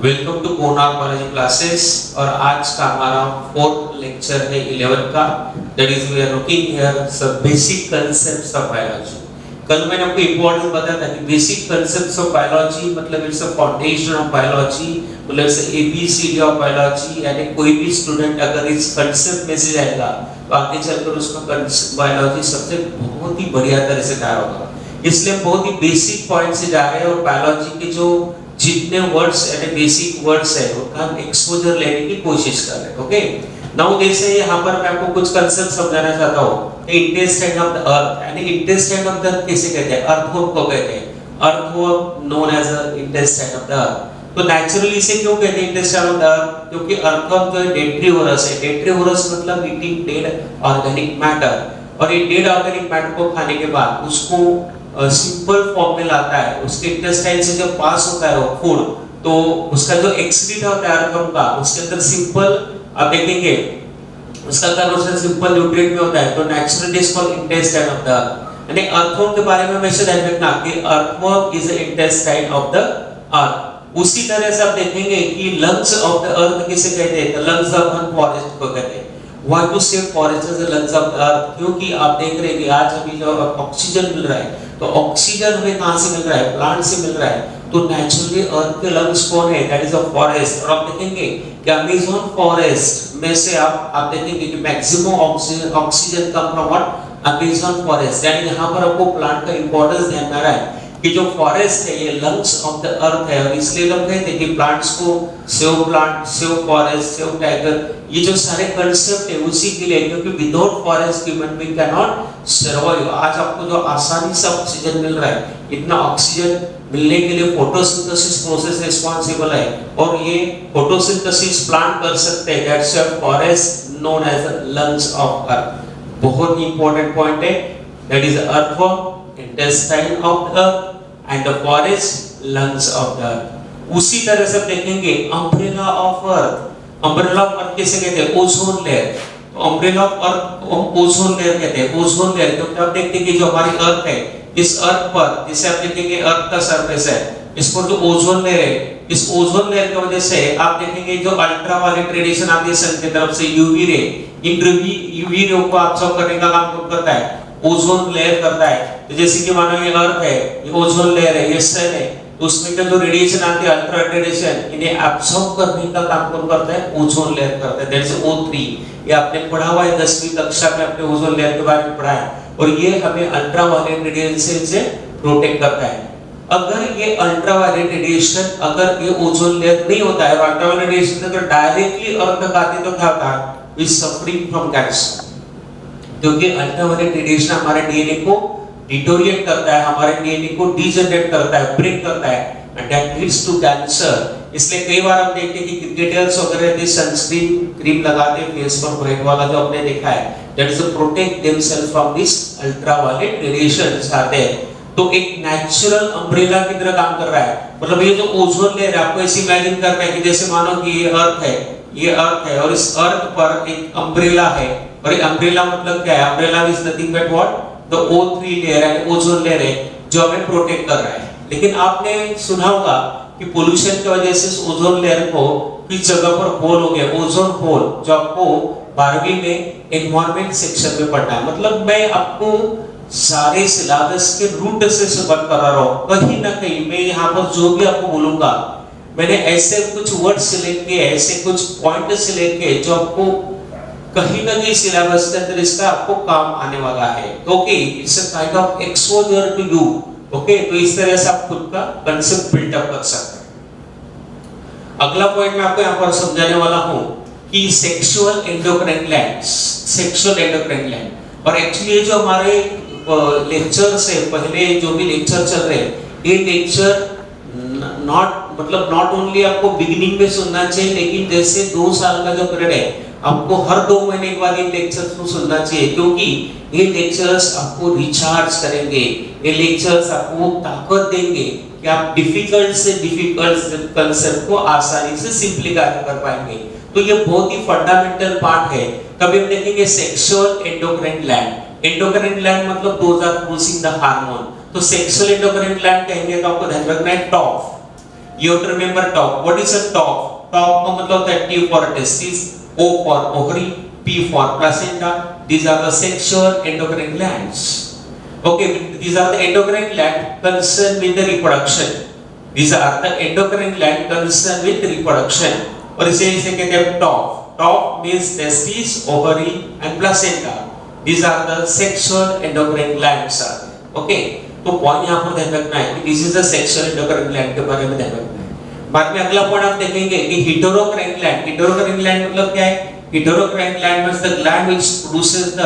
Welcome to Konar biology classes. और आज का हमारा फोर्थ लेक्चर है 11 का। That is we are looking here सब बेसिक कांसेप्ट्स ऑफ बायोलॉजी। कल मैंने आपको इंपॉर्टेंट बताया था कि बेसिक कांसेप्ट्स ऑफ बायोलॉजी मतलब it's a foundation of biology, मतलब इट्स एबीसीडी ऑफ बायोलॉजी। यानी कोई भी स्टूडेंट अगर इस कांसेप्ट में से जाएगा तो आगे चलकर उसका बायोलॉजी सबसे बहुत ही बढ़िया तरह से तैयार होगा। इसलिए हम बहुत ही बेसिक पॉइंट से जा रहे हैं और बायोलॉजी के जो जितने वर्ड्स यानी बेसिक वर्ड्स है उनका हम एक्सपोजर लेने की कोशिश कर रहे हैं। ओके, नाउ जैसे यहाँ पर मैं आपको कुछ कांसेप्ट समझाना चाहता हूँ। इंटेस्टाइन ऑफ द अर्थ, यानी इंटेस्टाइन ऑफ द अर्थ किसे कहते हैं? अर्थवर्म को कहते हैं। Earthworm known as a intestine of the earth. तो नेचुरली इसे क्यों कहते हैं इंटेस्टाइन ऑफ द अर्थ? क्योंकि अर्थवर्म जो है डेट्रीवोरस है। डेट्रीवोरस मतलब ईटिंग डेड ऑर्गेनिक मैटर, और ये डेड ऑर्गेनिक मैटर को खाने के बाद उसको सिंपल फॉर्म में लाता है। उसके इंटेस्टाइन से जब पास होता है वो फूड, तो उसका जो एक्सक्रीट होता है अर्थवर्म का, उसके अंदर सिंपल आप देखेंगे उसका कन्वर्जन सिंपल न्यूट्रिएंट में होता है। तो naturally is called intestine of the अर्थ। यानी अर्थवर्म के बारे में हमेशा ध्यान रखना कि earthworm is the intestine of the earth. उसी तरह से आप देखेंगे कि लंग्स ऑफ द अर्थ किसे कहते हैं? लंग्स ऑफ वन फॉरेस्ट को कहते हैं। Why to say forest as the lungs of the earth? क्योंकि आप देख रहे हैं कि आज अभी जो ऑक्सीजन मिल रहा है, तो ऑक्सीजन हमें कहाँ से मिल रहा है? प्लांट से मिल रहा है। तो नेचुरली अर्थ के लंग्स कौन है? That is a forest. और आप देखेंगे कि अमेज़न फॉरेस्ट में से आप देखेंगे कि maximum oxygen come from what? Amazon forest. यानी यहाँ पर आपको प्लांट का इंपॉर्टेंस ध्यान में आ रहा है कि जो फॉरेस्ट है ये लंग्स ऑफ द अर्थ है। और इसलिए लोग कहते हैं कि प्लांट्स को save plant, save forest, save tiger, ये जो सारे कंसेप्ट है उसी के लिए, क्योंकि without forest human being can not survive. आज आपको जो आसानी से ऑक्सीजन मिल रहा है, इतना ऑक्सीजन मिलने के लिए फोटोसिंथेसिस प्रोसेस रिस्पांसिबल है, और ये फोटोसिंथेसिस प्लांट कर सकते हैं। That's a forest known as the lungs of earth. बहुत ही इंपॉर्टेंट पॉइंट है। That is earthworm, intestine of the earth and the forest lungs of the earth. उसी तरह से देखेंगे umbrella of earth. Umbrella of earth किसे कहते हैं? Ozone layer. तो umbrella of earth ozone layer कहते हैं। ओजोन लेयर क्योंकि आप देखते हैं कि जो हमारी अर्थ है, इस अर्थ पर जिसे आप देखेंगे अर्थ का सरफेस है, इस पर जो ओजोन लेयर है, इस ओजोन लेयर की वजह से आप देखेंगे जो अल्ट्रावायलेट रेडिएशन आती है सन की तरफ से, यूवी रे, इन यूवी रे को अब्सॉर्ब करने का काम कौन करता है? ओजोन लेयर करता है। तो जैसे कि मानो ये अर्थ है, ये ओजोन लेयर है, ये सन है, तो उसमें का जो रेडिएशन आती है अल्ट्रावायलेट रेडिएशन, इन्हें अब्सॉर्ब करने का काम कौन करता है? ओजोन लेयर करता है। That is O3। ये आपने पढ़ा हुआ है 10वीं कक्षा में, आपने ओजोन लेयर के बारे में पढ़ा है। और ये हमें अल्ट्रावायलेट रेडिएशन से प्रोटेक्ट करता है। अगर ये अल्ट्रावायलेट रेडिएशन, अगर ये ओजोन लेयर नहीं होता है और अल्ट्रावायलेट रेडिएशन अगर डायरेक्टली अर्थ तक आती तो क्या होता है? We suffering from cancer. क्योंकि अल्ट्रावायलेट रेडिएशन हमारे डीएनए को डिटोरिएट करता है, हमारे डीएनए को डीजनरेट करता है, ब्रेक करता है, and that leads to cancer. इसलिए कई बार हम देखते हैं कि क्रिकेटर्स वगैरह भी सनस्क्रीन क्रीम लगाते हैं फेस पर, व्हाइट वाला जो आपने देखा है, that is to protect themselves from this ultraviolet radiations आते हैं। तो एक नेचुरल अम्ब्रेला की तरह काम कर रहा है। मतलब ये जो ओजोन लेयर है, आपको ऐसे इमेजिन करना है कि जैसे मानो कि ये अर्थ है, ये अर्थ है, और इस अर्थ पर एक अम्ब्रेला है। और ये अम्ब्रेला मतलब क्या है? Umbrella is nothing but what? The O3 layer है, ओजोन लेयर है, जो हमें प्रोटेक्ट कर रहा है। लेकिन आपने सुना होगा कि पोल्यूशन की वजह से इस ओजोन लेयर को किस जगह पर होल हो गया? ओजोन होल, जो आपको 12वीं में एनवायरनमेंट सेक्शन में पढ़ना है। मतलब मैं आपको सारे सिलेबस के रूट से शुरुआत कर रहा हूं। कहीं ना कहीं मैं यहाँ पर जो भी आपको बोलूंगा, मैंने ऐसे कुछ वर्ड सिलेक्ट किए, ऐसे कुछ पॉइंट सिलेक्ट किए जो आपको कहीं ना कहीं सिलेबस के अंदर इसका आपको काम आने वाला है। Okay, it's a kind of exposure to you. Okay, तो इस तरह से आप खुद का कांसेप्ट बिल्ड अप कर सकते हैं। अगला पॉइंट मैं आपको यहाँ पर समझाने वाला हूँ कि sexual endocrine glands, sexual endocrine gland. और एक्चुअली ये जो हमारे लेक्चर्स है, पहले जो भी लेक्चर चल रहे हैं, ये लेक्चर नॉट ओनली आपको बिगिनिंग में सुनना चाहिए, लेकिन जैसे 2 साल का जो पीरियड है, आपको हर 2 महीने के बाद इन लेक्चर्स को सुनना चाहिए। क्योंकि ये लेक्चर्स आपको रिचार्ज करेंगे, ये लेक्चर्स आपको ताकत देंगे कि आप डिफिकल्ट से डिफिकल्ट कंसेप्ट को आसानी से सिंप्लीफाई कर पाएंगे। तो ये बहुत ही फंडामेंटल पार्ट है। कभी हम देखेंगे sexual endocrine gland. Endocrine gland मतलब those are producing the hormone. तो सेक्सुअल एंडोक्राइन ग्लैंड कहेंगे तो आपको ध्यान रखना है टॉफ। You have to remember top. What is a top? Top का मतलब होता है T for testes, O for ovary, P for placenta. These are the sexual endocrine glands. Okay, these are the endocrine glands concerned with the reproduction. These are the endocrine glands concerned with reproduction. और इसे कहते हैं top. Top means testes, ovary, and placenta. These are the sexual endocrine glands. Okay. तो point यहाँ पर ध्यान रखना है कि this is the sexual endocrine gland के बारे में ध्यान रखना है। बाद में अगला पॉइंट आप देखेंगे कि हेटेरोक्राइन ग्लैंड। हेटेरोक्राइन ग्लैंड मतलब क्या है? Heterocrine gland means the gland which produces the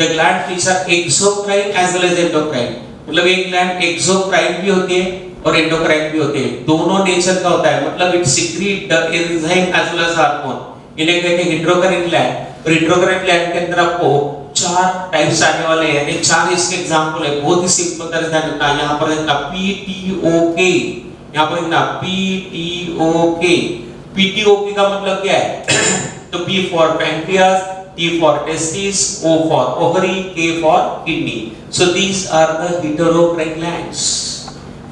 gland which are exocrine as well as endocrine. मतलब एक ग्लैंड एक्सोक्राइन भी होती है और एंडोक्राइन भी होती है, दोनों नेचर का होता है। मतलब it secrete the enzyme as well as hormone. इन्हें कहते हैं हेटेरोक्राइन ग्लैंड। और हेटेरोक्राइन ग्लैंड के अंदर आपको चार टाइप्स आने वाले हैं, यानी चार इसके एग्जांपल है। बहुत ही सिंपल तरह से ध्यान रखना। यहाँ पर देखना PTOK, यहाँ पर देखना PTOK। PTOK का मतलब क्या है? तो P for pancreas, T for testes, O for ovary, K for kidney. So these are the heterocrine glands.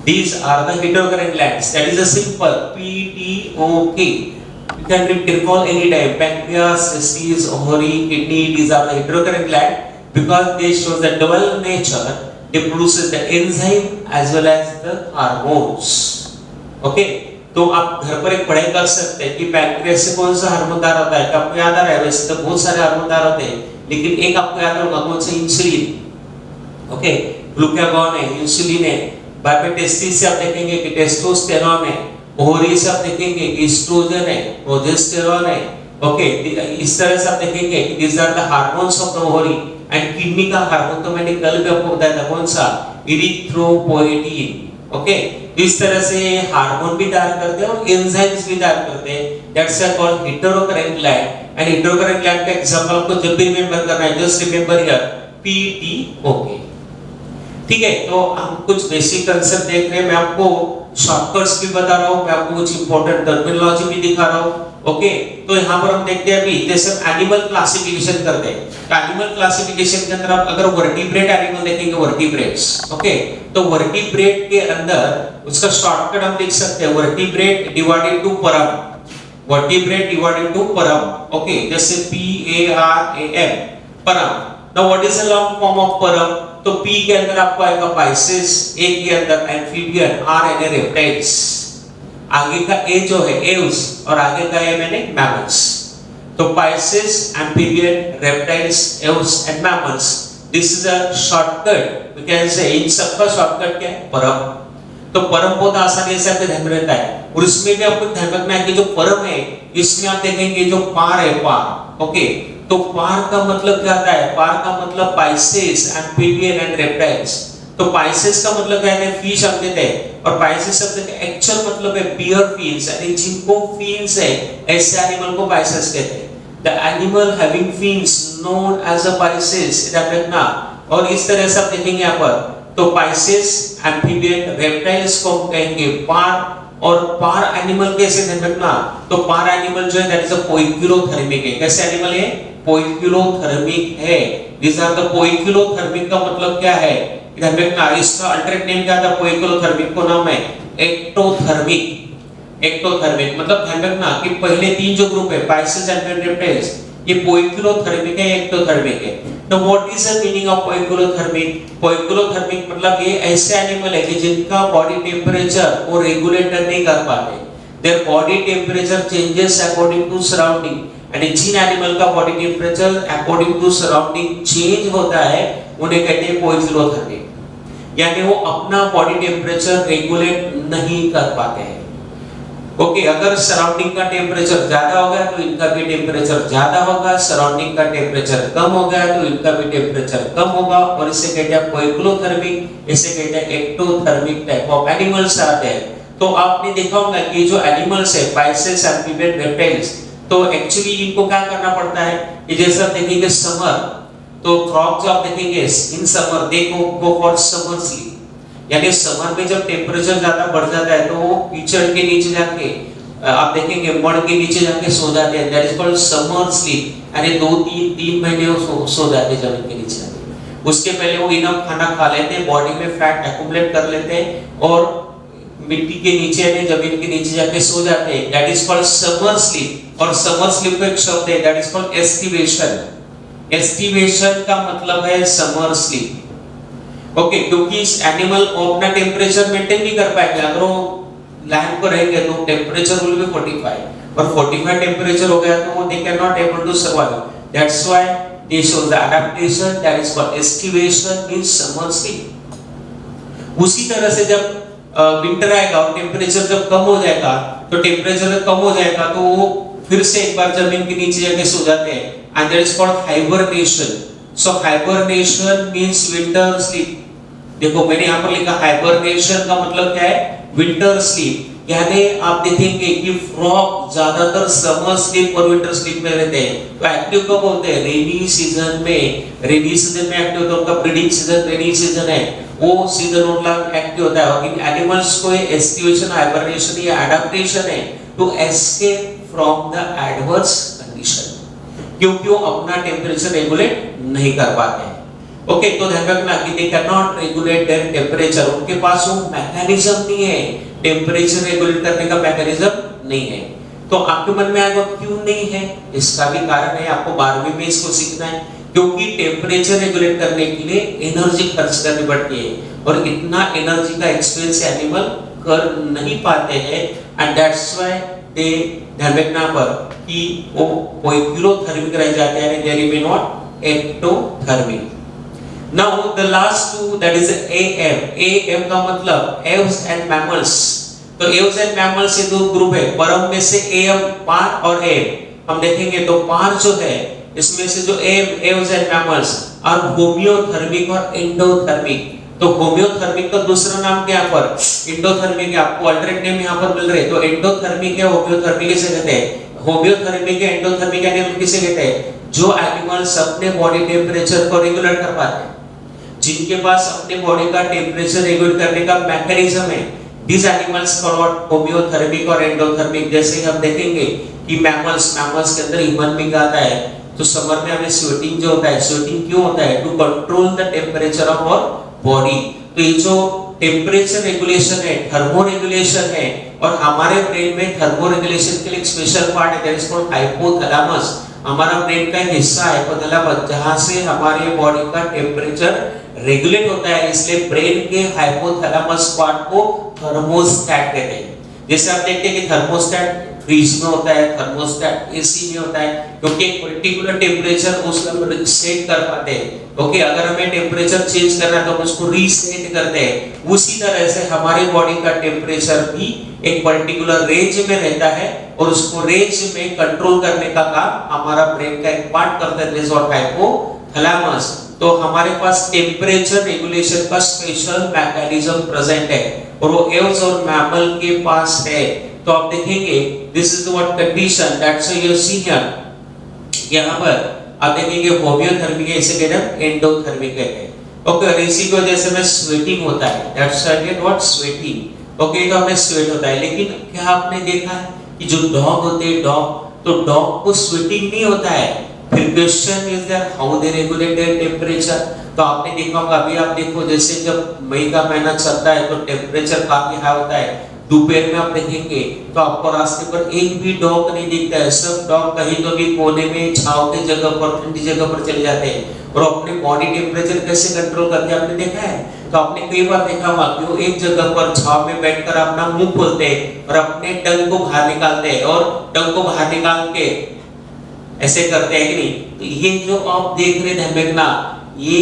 These are the heterocrine glands. That is a simple PTOK. You can recall any time pancreas, testes, ovary, kidney. These are the heterocrine gland because they show the dual nature. They produces the enzyme as well as the hormones. Okay. तो आप घर पर एक पढ़ाई कर सकते हैं कि पैंक्रियास से कौन सा हार्मोन तैयार होता है। आपको याद आ रहा है? वैसे तो बहुत सारे हार्मोन तैयार होते हैं, लेकिन एक आपको याद होगा कौन सा? इंसुलिन। ओके, ग्लूकागॉन है, इंसुलिन है। बाद में टेस्टिस से आप देखेंगे कि टेस्टोस्टेरोन है। ओवरी से आप देखेंगे कि एस्ट्रोजन है, प्रोजेस्टेरोन है। ओके, इस तरह से आप देखेंगे कि these are the hormones of the ovary। And kidney का हार्मोन तो मैंने कल भी आपको बताया था, कौन सा? इरिथ्रोपोएटिन। ओके, इस तरह से हार्मोन भी तैयार करते हैं और एंजाइम्स भी तैयार करते हैं। That's called heterocrine gland. And heterocrine gland का एग्जांपल आपको जब भी रिमेंबर करना है, जस्ट रिमेंबर हियर PTOK। ठीक है, तो हम कुछ बेसिक कांसेप्ट देख रहे हैं। मैं आपको शॉर्टकट्स भी बता रहा हूँ, मैं आपको कुछ इंपॉर्टेंट टर्मिनोलॉजी भी दिखा रहा हूँ। ओके, तो यहाँ पर हम देखते हैं अभी जैसे एनिमल क्लासिफिकेशन करते हैं। तो एनिमल क्लासिफिकेशन के अंदर आप अगर वर्टिब्रेट एनिमल देखेंगे, वर्टिब्रेट्स, ओके, तो वर्टिब्रेट के अंदर उसका शॉर्टकट हम लिख सकते हैं वर्टिब्रेट डिवाइडेड टू परम। वर्टिब्रेट डिवाइडेड टू परम। ओके, जैसे PARAM, परम। Now what is the long form of परम? तो P के अंदर आपको आएगा पाइसेस, A के अंदर एम्फीबियन, R रेप्टाइल्स। आगे का A जो है एव्स और आगे का A मैंने मैमल्स। तो pisces, amphibian, reptiles, aves and mammals. This is a shortcut. We can say इन सबका शॉर्टकट क्या है? परम। तो परम बहुत आसानी से आपके ध्यान में रहता है। और इसमें भी आपको ध्यान रखना है कि जो परम है इसमें आप देखेंगे जो पार है, पार। ओके, तो पार का मतलब क्या आता है? पार का मतलब पाइसेस, एम्फीबियन एंड रेप्टाइल्स। तो पाइसेस का मतलब क्या है? फिश हम देते हैं। और पाइसेस शब्द का एक्चुअल मतलब है बियर फिन्स, यानी जिनको फिन्स है ऐसे एनिमल को पाइसेस कहते हैं। The animal having fins known as a Pisces, ध्यान रखना। और इस तरह से आप देखेंगे यहाँ पर, तो पाइसेस, एम्फीबियन, रेप्टाइल्स को हम कहेंगे पार। और पार एनिमल कैसे ध्यान रखना? तो पार एनिमल जो है दैट इज अ पोइकिलोथर्मिक है। कैसे एनिमल है? पोइकिलोथर्मिक है। दिस आर द पोइकिलोथर्मिक का मतलब क्या है? ध्यान रखना। इसका अल्टरनेट नेम क्या था? पोइकिलोथर्मिक को नाम है एक्टोथर्मिक। एक्टोथर्मिक मतलब ध्यान रखना कि पहले तीन जो ग्रुप है पाइसेस एंड रेप्टाइल्स, ये पोइकिलोथर्मिक है, एक्टोथर्मिक है। तो what is the meaning of poikilothermic? Poikilothermic मतलब ये ऐसे एनिमल है कि जिनका बॉडी टेम्परेचर वो रेगुलेट नहीं कर पाते। Their body temperature changes according to surrounding. यानी जिन एनिमल का body temperature according to surrounding change होता है उन्हें कहते हैं पोइकिलोथर्मिक। यानी वो अपना बॉडी टेम्परेचर रेगुलेट नहीं कर पाते हैं। ओके, अगर सराउंडिंग का टेम्परेचर ज्यादा हो गया तो इनका भी टेम्परेचर ज्यादा होगा, सराउंडिंग का टेम्परेचर कम हो गया तो इनका भी टेम्परेचर कम होगा। और इसे कहते हैं पोइकिलोथर्मिक, इसे कहते हैं एक्टोथर्मिक टाइप ऑफ एनिमल्स आते हैं। तो आपने देखा होगा कि जो एनिमल्स है पाइसेस, एम्फीबियन, रेप्टाइल्स, तो एक्चुअली इनको क्या करना पड़ता है कि जैसे आप देखेंगे समर, तो फ्रॉग जो आप देखेंगे in summer they go for summer sleep. यानी समर में जब टेम्परेचर ज्यादा बढ़ जाता है तो वो कीचड़ के नीचे जाके आप देखेंगे मड के नीचे जाके सो जाते हैं। That is called summer sleep. यानी 2-3 महीने वो सो जाते हैं जमीन के नीचे। उसके पहले वो इनफ खाना खा लेते हैं, बॉडी में फैट एक्युमुलेट कर लेते हैं और मिट्टी के नीचे यानी जमीन के नीचे जाके सो जाते हैं, that is called summer sleep. और समर स्लीप का एक शब्द है that is called aestivation. Aestivation का मतलब है समर स्लीप। ओके, क्योंकि इस एनिमल अपना टेम्परेचर मेंटेन नहीं कर पाएंगे। अगर वो लैंड पर रहेंगे तो टेम्परेचर विल बी 45 और 45 टेम्परेचर हो गया तो वो they can not able to survive. That's why they show the adaptation that is called aestivation means summer sleep. उसी तरह से जब विंटर आएगा और टेम्परेचर जब कम हो जाएगा तो टेम्परेचर जब कम हो जाएगा तो वो फिर से एक बार जमीन के नीचे जाके सो जाते हैं and that is called hibernation. So hibernation means winter sleep. देखो मैंने यहाँ पर लिखा हाइबरनेशन का मतलब क्या है, विंटर स्लीप। यानी आप देखेंगे कि फ्रॉग ज्यादातर समर स्लीप और विंटर स्लीप में रहते हैं। तो एक्टिव कब होते हैं, रेनी सीजन में। रेनी सीजन में एक्टिव होता है, उनका ब्रीडिंग सीजन रेनी सीजन है, वो सीजन उनका एक्टिव होता है। और इन एनिमल्स को एस्टिवेशन, हाइबरनेशन या एडाप्टेशन है to escape from the adverse condition, क्योंकि वो अपना टेम्परेचर रेगुलेट नहीं कर पाते हैं। ओके, तो ध्यान रखना कि they can not regulate their temperature. उनके पास वो मैकेनिज्म नहीं है, टेम्परेचर रेगुलेट करने का मैकेनिज्म नहीं है। तो आपके मन में आएगा क्यों नहीं है, इसका भी कारण है, आपको 12वीं में इसको सीखना है। क्योंकि टेम्परेचर रेगुलेट करने के लिए एनर्जी खर्च करनी पड़ती है और इतना एनर्जी का एक्सपेंस एनिमल कर नहीं पाते हैं एंड दैट्स व्हाई दे, ध्यान रखना पर कि वो पोइक्रोथर्मिक रह जाते हैं, they remain not ectothermic. Now the last two, that is AM. AM का मतलब एव्स एंड मैमल्स। तो एव्स एंड मैमल्स से दो ग्रुप है, परम में से एम पार और एम हम देखेंगे। तो पार जो है इसमें से जो एम एव्स एंड मैमल्स और होमियोथर्मिक और एंडोथर्मिक। तो होमियोथर्मिक का दूसरा नाम क्या है पर एंडोथर्मिक है, आपको अल्टरनेट नेम यहाँ पर मिल रहे हैं। तो एंडोथर्मिक है होमियोथर्मिक किसे कहते हैं, होमियोथर्मिक है एंडोथर्मिक एनिमल किसे कहते हैं, जो एनिमल्स अपने बॉडी टेम्परेचर को रेगुलेट कर पाते हैं, जिनके पास अपने बॉडी का टेम्परेचर रेगुलेट करने का मैकेनिज्म है। These animals called होमियोथर्मिक और एंडोथर्मिक। जैसे हम देखेंगे कि मैमल्स के अंदर ह्यूमन बीइंग आता है तो समर में हमें स्वेटिंग जो होता है, स्वेटिंग क्यों होता है, to control the temperature of our body. तो ये जो टेम्परेचर रेगुलेशन है, थर्मो रेगुलेशन है, और हमारे ब्रेन में थर्मो रेगुलेशन के लिए एक स्पेशल पार्ट है दैट इज कॉल्ड हाइपोथैलेमस। हमारा ब्रेन का हिस्सा है हाइपोथैलेमस, जहां से हमारे बॉडी का टेम्परेचर रेगुलेट होता है। इसलिए ब्रेन के हाइपोथैलेमस पार्ट को थर्मोस्टैट कहते हैं। जैसे आप देखते हैं कि थर्मोस्टैट फ्रिज में होता है, थर्मोस्टैट एसी में होता है, क्योंकि एक पर्टिकुलर टेम्परेचर उसको सेट कर पाते हैं। ओके, अगर हमें टेम्परेचर चेंज करना है तो हम उसको रीसेट करते हैं। उसी तरह से हमारे बॉडी का टेम्परेचर भी एक पर्टिकुलर रेंज में रहता है और उसको रेंज में कंट्रोल करने का काम हमारा ब्रेन का एक पार्ट करता है, दिस व्हाट हाइपोथैलेमस। तो हमारे पास टेम्परेचर रेगुलेशन का स्पेशल मैकेनिज्म प्रेजेंट है और वो एव्स और मैमल के पास है। तो आप देखेंगे this is what condition that's you see here. यहाँ पर आप देखेंगे होमियोथर्मिक है, इसे कहते हैं एंडोथर्मिक कहते हैं। ओके, और इसी की वजह से हमें स्वेटिंग होता है, दैट्स व्हाट स्वेटिंग। ओके, तो हमें स्वेट होता है। लेकिन क्या आपने देखा है कि जो डॉग होते हैं, तो डॉग को स्वेटिंग नहीं होता है। फिर question is that how they regulate their temperature. तो आपने देखा होगा, अभी आप देखो जैसे जब मई का महीना चलता है तो टेम्परेचर काफी हाई होता है। दोपहर में आप देखेंगे तो आपको रास्ते पर एक भी डॉग नहीं दिखता है, सब डॉग कहीं तो भी कोने में छांव के जगह पर, ठंडी जगह पर चले जाते हैं और अपने बॉडी टेम्परेचर कैसे कंट्रोल करते हैं आपने देखा है। तो आपने कई बार देखा होगा कि वो एक जगह पर छांव में बैठकर अपना मुंह खोलते हैं और अपने टंग को बाहर निकालते हैं और टंग को बाहर निकाल के ऐसे करते हैं कि नहीं। तो ये जो आप देख रहे ध्यान रखना, ये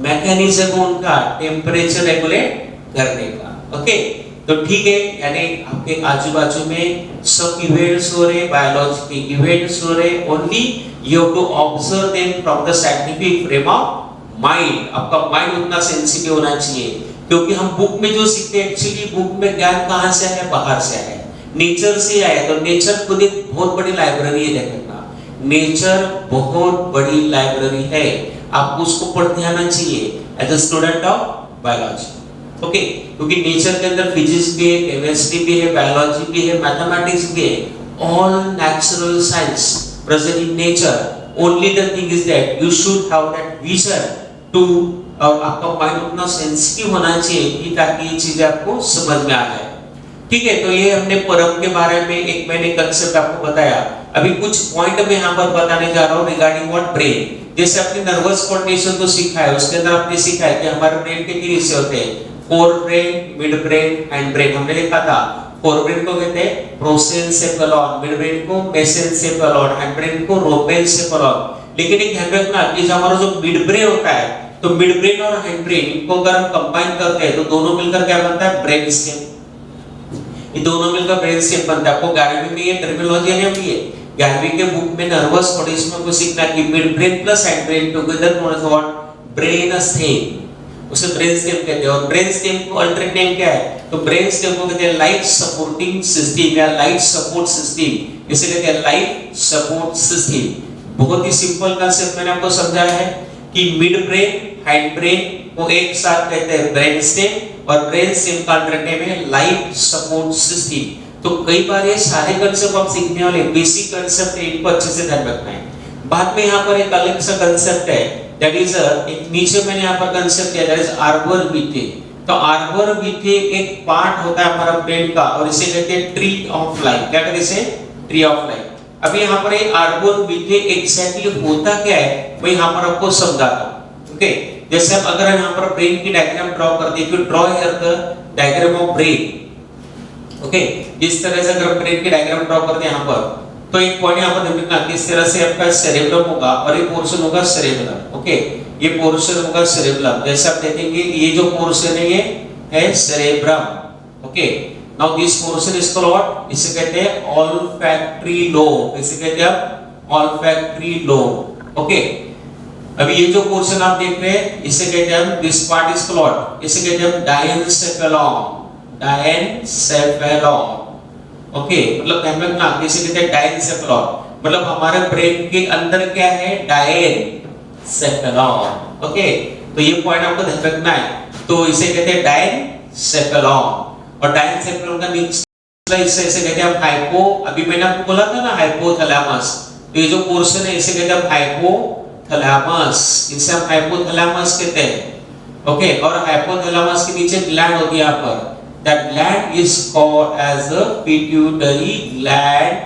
मैकेनिज्म उनका टेम्परेचर रेगुलेट करने का। ओके, तो ठीक है, यानी आपके आजू बाजू में सब इवेंट्स हो रहे, बायोलॉजी के इवेंट्स हो रहे, only you have to observe them from the scientific frame of mind. आपका माइंड उतना सेंसिटिव होना चाहिए, क्योंकि हम बुक में जो सीखते हैं एक्चुअली बुक में ज्ञान कहाँ से है, बाहर से है, नेचर से आया। तो नेचर खुद एक बहुत बड़ी लाइब्रेरी है, देखना नेचर बहुत बड़ी लाइब्रेरी है, आपको उसको पढ़ते आना चाहिए as a student of biology. Okay, क्योंकि नेचर के अंदर फिजिक्स भी है, केमिस्ट्री भी है, बायोलॉजी भी है, मैथमेटिक्स भी है, all natural science present in nature. Only the thing is that you should have that vision too, और आपका माइंड उतना सेंसिटिव होना चाहिए कि ताकि ये चीजें आपको समझ में आ जाए। ठीक है, तो ये हमने परम के बारे में एक मैंने कंसेप्ट आपको बताया। अभी कुछ पॉइंट मैं यहाँ पर बताने जा रहा हूँ रिगार्डिंग व्हाट ब्रेन। जैसे अपनी नर्वस कंडीशन तो सीखा है, उसके अंदर आपने सीखा है कि हमारे ब्रेन के 3 हिस्से होते हैं, fore brain, mid brain, hind brain. हमने लिखा था फोर ब्रेन को कहते हैं प्रोसेंसेफेलॉन, मिड ब्रेन को मेसेंसेफेलॉन, हैंड ब्रेन को रोबेंसेफेलॉन। लेकिन एक ध्यान रखना कि हमारा जो मिड ब्रेन होता है, तो मिड ब्रेन और हैंड ब्रेन को अगर हम कंबाइन करते हैं तो दोनों मिलकर क्या बनता है, ब्रेन स्टेम। ये दोनों मिलकर ब्रेन स्टेम बनता है। आपको 11वीं में ये टर्मिनोलॉजी है भी है, 11वीं के बुक में नर्वस कंडीशन को सीखना कि mid brain plus hand brain together known as what, brain stem. उसे ब्रेन स्टेम कहते हैं। और ब्रेन स्टेम को अल्टरनेट नेम क्या है, तो ब्रेन स्टेम को कहते हैं लाइफ सपोर्टिंग सिस्टम या लाइफ सपोर्ट सिस्टम। इसे कहते हैं लाइफ सपोर्ट सिस्टम। बहुत ही सिंपल कांसेप्ट मैंने आपको समझाया है कि मिड ब्रेन, हैंड ब्रेन को एक साथ कहते हैं ब्रेन स्टेम, और ब्रेन स्टेम का अल्टरनेट है लाइफ सपोर्ट सिस्टम। तो कई बार ये सारे कांसेप्ट आप सीखने वाले बेसिक कांसेप्ट है, इनको अच्छे से ध्यान रखना है। बाद में यहाँ पर एक अलग सा कांसेप्ट है, दैट इज एक नीचे मैंने यहाँ पर कांसेप्ट दिया, दैट इज आर्बर वीथे। तो आर्बर वीथे एक पार्ट होता है हमारा ब्रेन का, और इसे कहते हैं ट्री ऑफ लाइफ। क्या कहते हैं इसे, ट्री ऑफ लाइफ। अभी यहाँ पर ये आर्बर वीथे एग्जैक्टली होता क्या है, मैं यहाँ पर आपको समझाता हूँ। ओके, जैसे हम अगर यहाँ पर ब्रेन की डायग्राम ड्रॉ करते हैं, draw here the diagram of brain. Okay, इस तरह से अगर ब्रेन की डायग्राम ड्रॉ करते हैं यहाँ पर, तो एक पॉइंट यहाँ पर ध्यान रखना, किस तरह से आपका सेरेब्रम होगा और ये पोर्शन होगा सेरेब्रम। ओके, ये पोर्शन होगा सेरेब्रम। जैसे आप देखेंगे ये जो पोर्शन है ये है cerebrum. Okay, now this portion is called what, इसे कहते हैं ऑल्फैक्टरी लोब। इसे कहते हैं ऑल्फैक्टरी लोब। ओके, अभी ये जो पोर्शन आप देख रहे हैं इसे कहते हैं हम, this part is called what, इसे कहते हैं हम डायनसेफेलॉन। डायनसेफेलॉन। ओके, मतलब ध्यान रखना, इसे कहते हैं डायनसेफेलॉन। मतलब हमारे ब्रेन के अंदर क्या है, डायनसेफेलॉन। ओके, तो ये पॉइंट आपको ध्यान रखना है। तो इसे कहते हैं डायनसेफेलॉन, और डायनसेफेलॉन का निचला हिस्सा इसे कहते हैं हम हाइपो, अभी मैंने आपको बोला था ना हाइपोथैलेमस। तो ये जो पोर्शन है इसे कहते हैं हम हाइपोथैलेमस, इसे हम हाइपोथैलेमस कहते हैं। ओके, और हाइपोथैलेमस के नीचे ग्लैंड होती है यहाँ पर, that gland is called as a pituitary gland,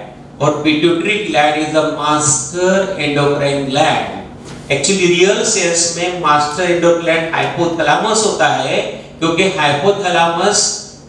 और pituitary gland is a master endocrine gland. Actually real sense में master endocrine gland hypothalamus होता है, क्योंकि hypothalamus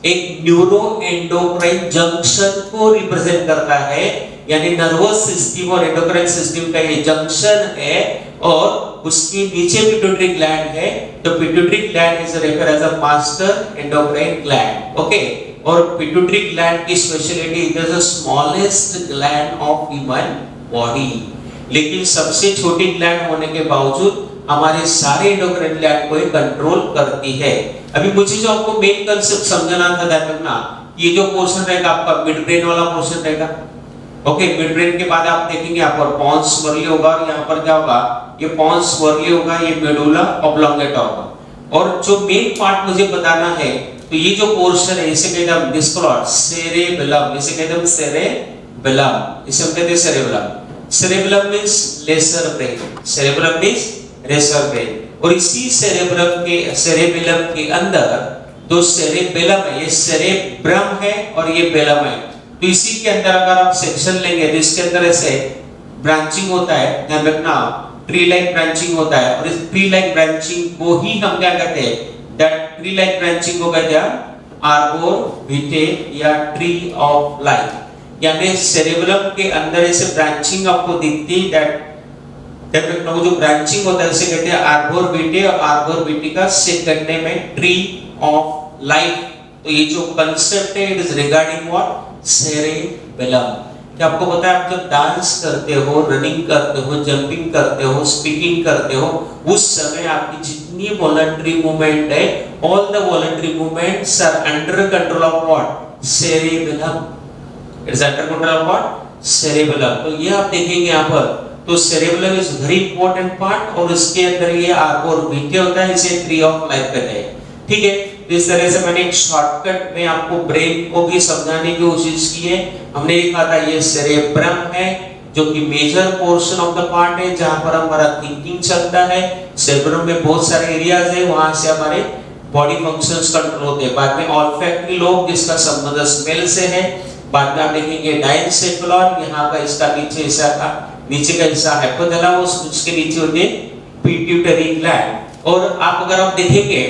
एक न्यूरो एंडोक्राइन जंक्शन को रिप्रेजेंट करता है, यानी नर्वस सिस्टम और एंडोक्राइन सिस्टम का ये जंक्शन है, और उसके नीचे पिट्यूटरी ग्लैंड है। तो pituitary gland is refer as a master endocrine gland. Okay, और पिट्यूटरी ग्लैंड की speciality, it is the smallest gland of human body, लेकिन सबसे छोटी ग्लैंड होने के बावजूद हमारे सारे एंडोक्राइन ग्लैंड को कंट्रोल करती है। अभी मुझे जो आपको मेन कांसेप्ट समझना था, ध्यान रखना, ये जो पोर्शन रहेगा आपका मिड ब्रेन वाला पोर्शन रहेगा। ओके, मिड ब्रेन के बाद आप देखेंगे यहाँ पर पॉन्स स्वरली होगा, और यहाँ पर क्या होगा, ये पॉन्स स्वरली होगा, ये मेडुला ऑब्लोंगेटा होगा। और जो मेन पार्ट मुझे बताना है, तो ये जो पोर्शन है इसे कहते हैं डिस्क्लॉट सेरेबेलम। इसे कहते हैं सेरेबेलम, इसे हम कहते हैं cerebellum. Cerebellum means lesser brain, cerebellum means lesser brain. और इसी सेरेबेलम के अंदर जो सेरेबेलम है, ये सेरेब्रम है और ये बेलम है। तो इसी के अंदर अगर आप सेक्शन लेंगे तो इसके अंदर ऐसे ब्रांचिंग होता है, ध्यान रखना, ट्री लाइक ब्रांचिंग होता है। और इस ट्री लाइक ब्रांचिंग को ही हम क्या कहते हैं, दैट ट्री लाइक ब्रांचिंग को कहते हैं आर्बर वीटे या ट्री ऑफ लाइफ। यानी सेरेबेलम के अंदर ऐसे ब्रांचिंग आपको दिखती है, दैट जो ब्रांचिंग होता है उसे कहते हैं आर्बर वीटे, और आर्बर वीटे का सेकंड नेम है ट्री ऑफ लाइफ। तो ये जो कांसेप्ट है, it is regarding what, cerebellum. क्या आपको पता है, आप जब डांस करते हो, रनिंग करते हो, जंपिंग करते हो, स्पीकिंग करते हो, उस समय आपकी जितनी वॉलंटरी मूवमेंट है, all the voluntary movements are under control of what, cerebellum. It's under control of what, cerebellum. तो ये आप देखेंगे यहाँ पर, तो cerebellum is very important part, और उसके अंदर ये आर्बर वीटे होता है, इसे ट्री ऑफ लाइफ कहते हैं। ठीक है, इस तरह से मैंने एक शॉर्टकट में आपको ब्रेन को भी समझाने की कोशिश की है। हमने लिखा था ये सेरेब्रम है, जो कि major portion of the part है, जहां पर हमारा थिंकिंग चलता है। सेरेब्रम में बहुत सारे एरियाज है, वहां से हमारे बॉडी फंक्शंस कंट्रोल होते हैं। बाद में ऑल्फैक्टरी लोब जिसका संबंध स्मेल से है। बाद में आप देखेंगे डायनसेफेलॉन, यहाँ का इसका नीचे हिस्सा का नीचे का हिस्सा हाइपोथैलेमस, उसके नीचे होते पिट्यूटरी ग्लैंड। और आप अगर आप देखेंगे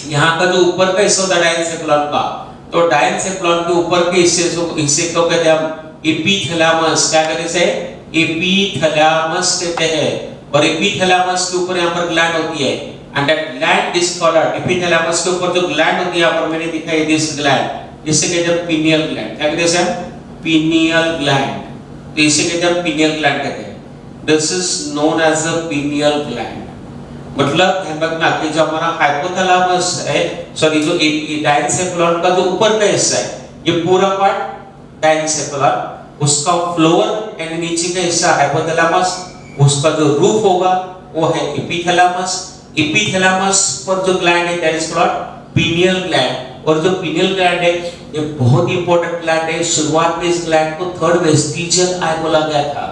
यहाँ का जो ऊपर का हिस्सा होता है डायनसेफेलॉन का, तो डायनसेफेलॉन के ऊपर के हिस्से को कहते हैं हम एपिथैलेमस। क्या कहते हैं? एपिथैलेमस कहते हैं। और एपिथैलेमस के ऊपर यहाँ पर ग्लैंड होती है, and that gland is called epithalamus के ऊपर जो ग्लैंड होती है, यहाँ पर मैंने दिखाई दिस ग्लैंड, जिसे कहते हैं पिनियल ग्लैंड। क्या कहते हैं? Pineal gland. तो इसे कहते हैं पिनियल ग्लैंड कहते हैं। This is known as a pineal gland. मतलब ध्यान रखना कि जो हमारा हाइपोथैलेमस है, सॉरी जो डायनसेफेलॉन का जो ऊपर का हिस्सा है, ये पूरा पार्ट डायनसेफेलॉन, उसका फ्लोर एंड नीचे का हिस्सा हाइपोथैलेमस, उसका जो रूफ होगा वो है एपिथैलेमस। एपिथैलेमस पर जो ग्लैंड है that is called pineal gland. और जो पिनियल ग्लैंड है ये बहुत ही इंपॉर्टेंट ग्लैंड है। शुरुआत में इस ग्लैंड को थर्ड वेस्टिजियल आई बोला गया था,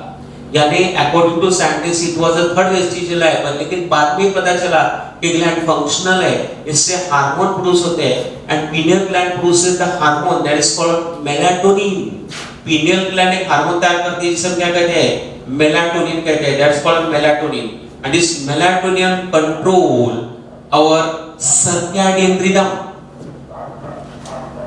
यानी according to scientist it was a third vestigial eye, लेकिन बाद में पता चला कि ग्लैंड फंक्शनल है, इससे हार्मोन प्रोड्यूस होते हैं, and pineal gland produces the hormone that is called melatonin. Pineal gland एक हार्मोन तैयार करती है जिसे हम क्या कहते हैं? मेलाटोनिन कहते हैं। That's called melatonin, and this melatonin control our circadian rhythm.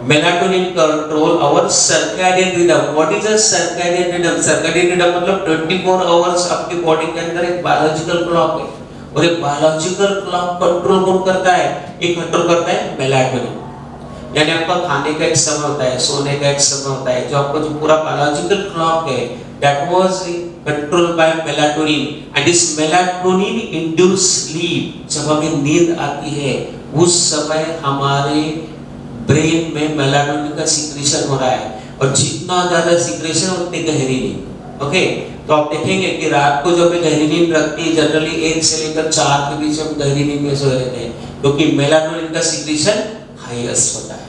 Melatonin control our circadian rhythm. What is a circadian rhythm? Circadian rhythm मतलब 24 hours आपके बॉडी के अंदर एक बायोलॉजिकल क्लॉक है, और एक बायोलॉजिकल क्लॉक कंट्रोल कौन करता है? एक कंट्रोल करता है मेलाटोनिन। यानी आपका खाने का एक समय होता है, सोने का एक समय होता है, जो आपका जो पूरा बायोलॉजिकल क्लॉक है that was controlled by melatonin, and this melatonin induced sleep। जब हमें नींद आती है उस समय हमारे ब्रेन में मेलाटोनिन का सीक्रेशन हो रहा है, और जितना ज्यादा सीक्रेशन उतनी गहरी नींद। ओके, तो आप देखेंगे कि रात को जब गहरी नींद लगती है, जनरली 1 से लेकर 4 के बीच हम गहरी नींद में सोए रहते हैं, क्योंकि मेलाटोनिन का सीक्रेशन हाईएस्ट होता है।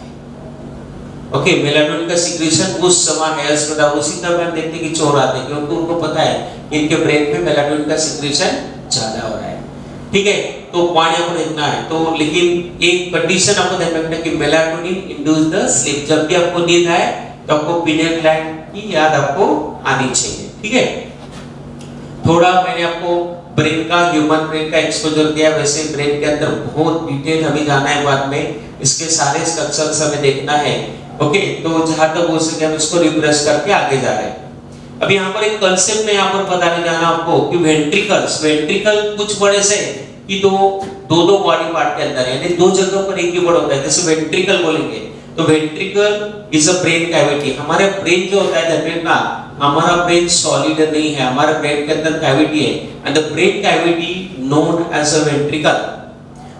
ओके, मेलाटोनिन का सीक्रेशन उस समय हाईएस्ट होता है। उसी तरह हम देखते हैं कि चोर आते हैं, क्योंकि उनको पता है कि इनके ब्रेन में मेलाटोनिन का सीक्रेशन ज्यादा हो रहा है। ठीक है, तो पॉइंट आपको देखना है। तो लेकिन एक कंडीशन आपको ध्यान रखना है कि मेलाटोनिन इंड्यूस द स्लीप। जब भी आपको नींद आए तो आपको पिनियल ग्लैंड की याद आपको आनी चाहिए। ठीक है, थोड़ा मैंने आपको ब्रेन का, ह्यूमन ब्रेन का एक्सपोजर दिया। वैसे ब्रेन के अंदर बहुत डिटेल हमें जाना है, बाद में इसके सारे स्ट्रक्चर्स हमें देखना है। ओके, तो जहां तक हो सके हम इसको रिफ्रेश करके आगे जा रहे हैं। अब यहाँ पर एक कंसेप्ट में यहाँ पर बताने जाना आपको कि वेंट्रिकल्स, वेंट्रिकल कुछ बड़े से कि दो बॉडी पार्ट के अंदर है, यानी दो जगह पर एक ही बड़ा होता है, जैसे वेंट्रिकल बोलेंगे तो ventricle is a brain cavity. हमारे ब्रेन जो होता है ध्यान रखना, हमारा ब्रेन सॉलिड नहीं है, हमारे ब्रेन के अंदर कैविटी है, and the brain cavity known as a ventricle.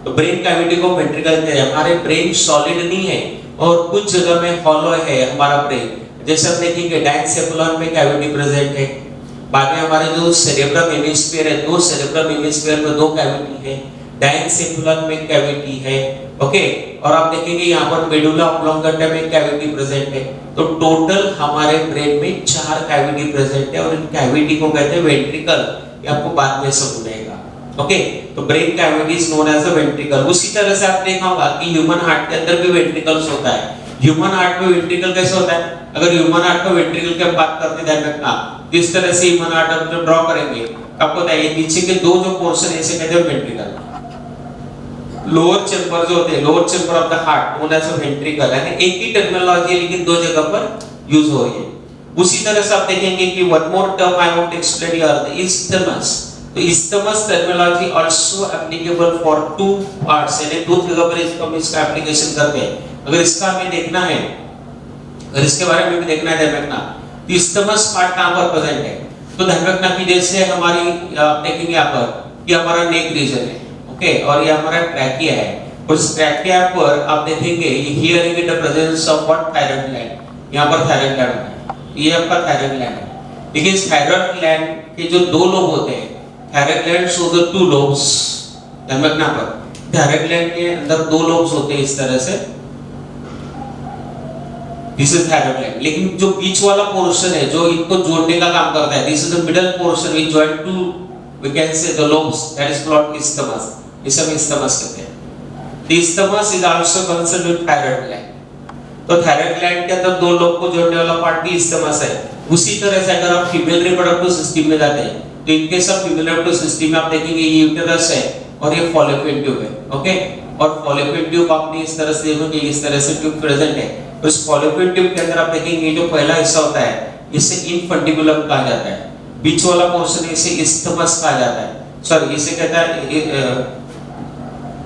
तो ब्रेन कैविटी को वेंट्रिकल कहते हैं। हमारे ब्रेन सॉलिड नहीं है और कुछ जगह में हॉलो है हमारा ब्रेन। जैसे हम देखेंगे डायनसेफेलॉन में कैविटी प्रेजेंट है। बाद में हमारे जो सेरेब्रम हेमिस्फीयर है, दो सेरेब्रम हेमिस्फीयर में दो कैविटी है, डायनसेफेलॉन में कैविटी है। ओके, और आप देखेंगे यहाँ पर मेडुला ऑब्लोंगेटा में कैविटी प्रेजेंट है। तो टोटल हमारे ब्रेन में 4 कैविटी प्रेजेंट है, और इन कैविटी को कहते हैं वेंट्रिकल। ये आपको बाद में समझाएगा। ओके, तो brain cavity is known as a ventricle. उसी तरह से आप देखा होगा कि ह्यूमन हार्ट के अंदर भी वेंट्रिकल्स होता है। ह्यूमन हार्ट में वेंट्रिकल कैसे होता है? अगर ह्यूमन हार्ट का वेंट्रिकल की बात करते हैं, ध्यान रखना किस तरह से ह्यूमन हार्ट हम जो ड्रॉ करेंगे, आपको बताइए नीचे के दो जो पोर्शन है इसे कहते हैं वेंट्रिकल। लोअर चेंबर जो होते हैं, lower chamber of the heart known as a ventricle, यानी एक ही टर्मिनोलॉजी है लेकिन दो जगह पर यूज हो रही है। उसी तरह से आप देखेंगे कि one more term I want to explain here, the isthmus। तो isthmus terminology also applicable for 2 parts, यानी दो जगह पर इसका एप्लीकेशन करते हैं। अगर इसका हमें देखना है, अगर इसके बारे में भी देखना है, ध्यान रखना isthmus पार्ट कहां पर प्रेजेंट है। तो ध्यान रखना कि जैसे हमारी आप देखेंगे यहाँ पर कि हमारा नेक रीजन है, ओके, और ये हमारा ट्रैकिया है। उस ट्रैकिया पर आप देखेंगे here you get the presence of what thyroid gland. यहाँ पर थायराइड ग्लैंड है, ये आपका थायराइड ग्लैंड है। लेकिन इस थायराइड ग्लैंड के जो दो लोब होते हैं, thyroid gland shows the 2 lobes. ध्यान रखना पर थायराइड ग्लैंड के अंदर 2 लोब्स होते हैं इस तरह से, दिस इज थायराइड ग्लैंड। लेकिन जो बीच वाला पोर्शन है जो इनको जोड़ने का काम करता है, this is the middle portion which join two we can say the lobes, that is called isthmus। इसे हम isthmus कहते हैं। Isthmus is also concern with thyroid gland. तो थायराइड ग्लैंड के अंदर दो लोग को जोड़ने वाला पार्ट भी इस्थमस है। उसी तरह से अगर आप फीमेल रिप्रोडक्टिव सिस्टम में जाते हैं तो इनके सब फीमेल रिप्रोडक्टिव सिस्टम में आप देखेंगे ये यूटेरस है और ये फॉलोपियन ट्यूब है। ओके, और फॉलोपियन ट्यूब आपने इस तरह से देखोगे, इस तरह से ट्यूब प्रेजेंट है। तो इस फॉलोपियन ट्यूब के अंदर आप देखेंगे जो पहला हिस्सा होता है इसे इनफंडिबुलम कहा जाता है, बीच वाला पोर्शन इसे इस्थमस कहा जाता है, सॉरी इसे कहता है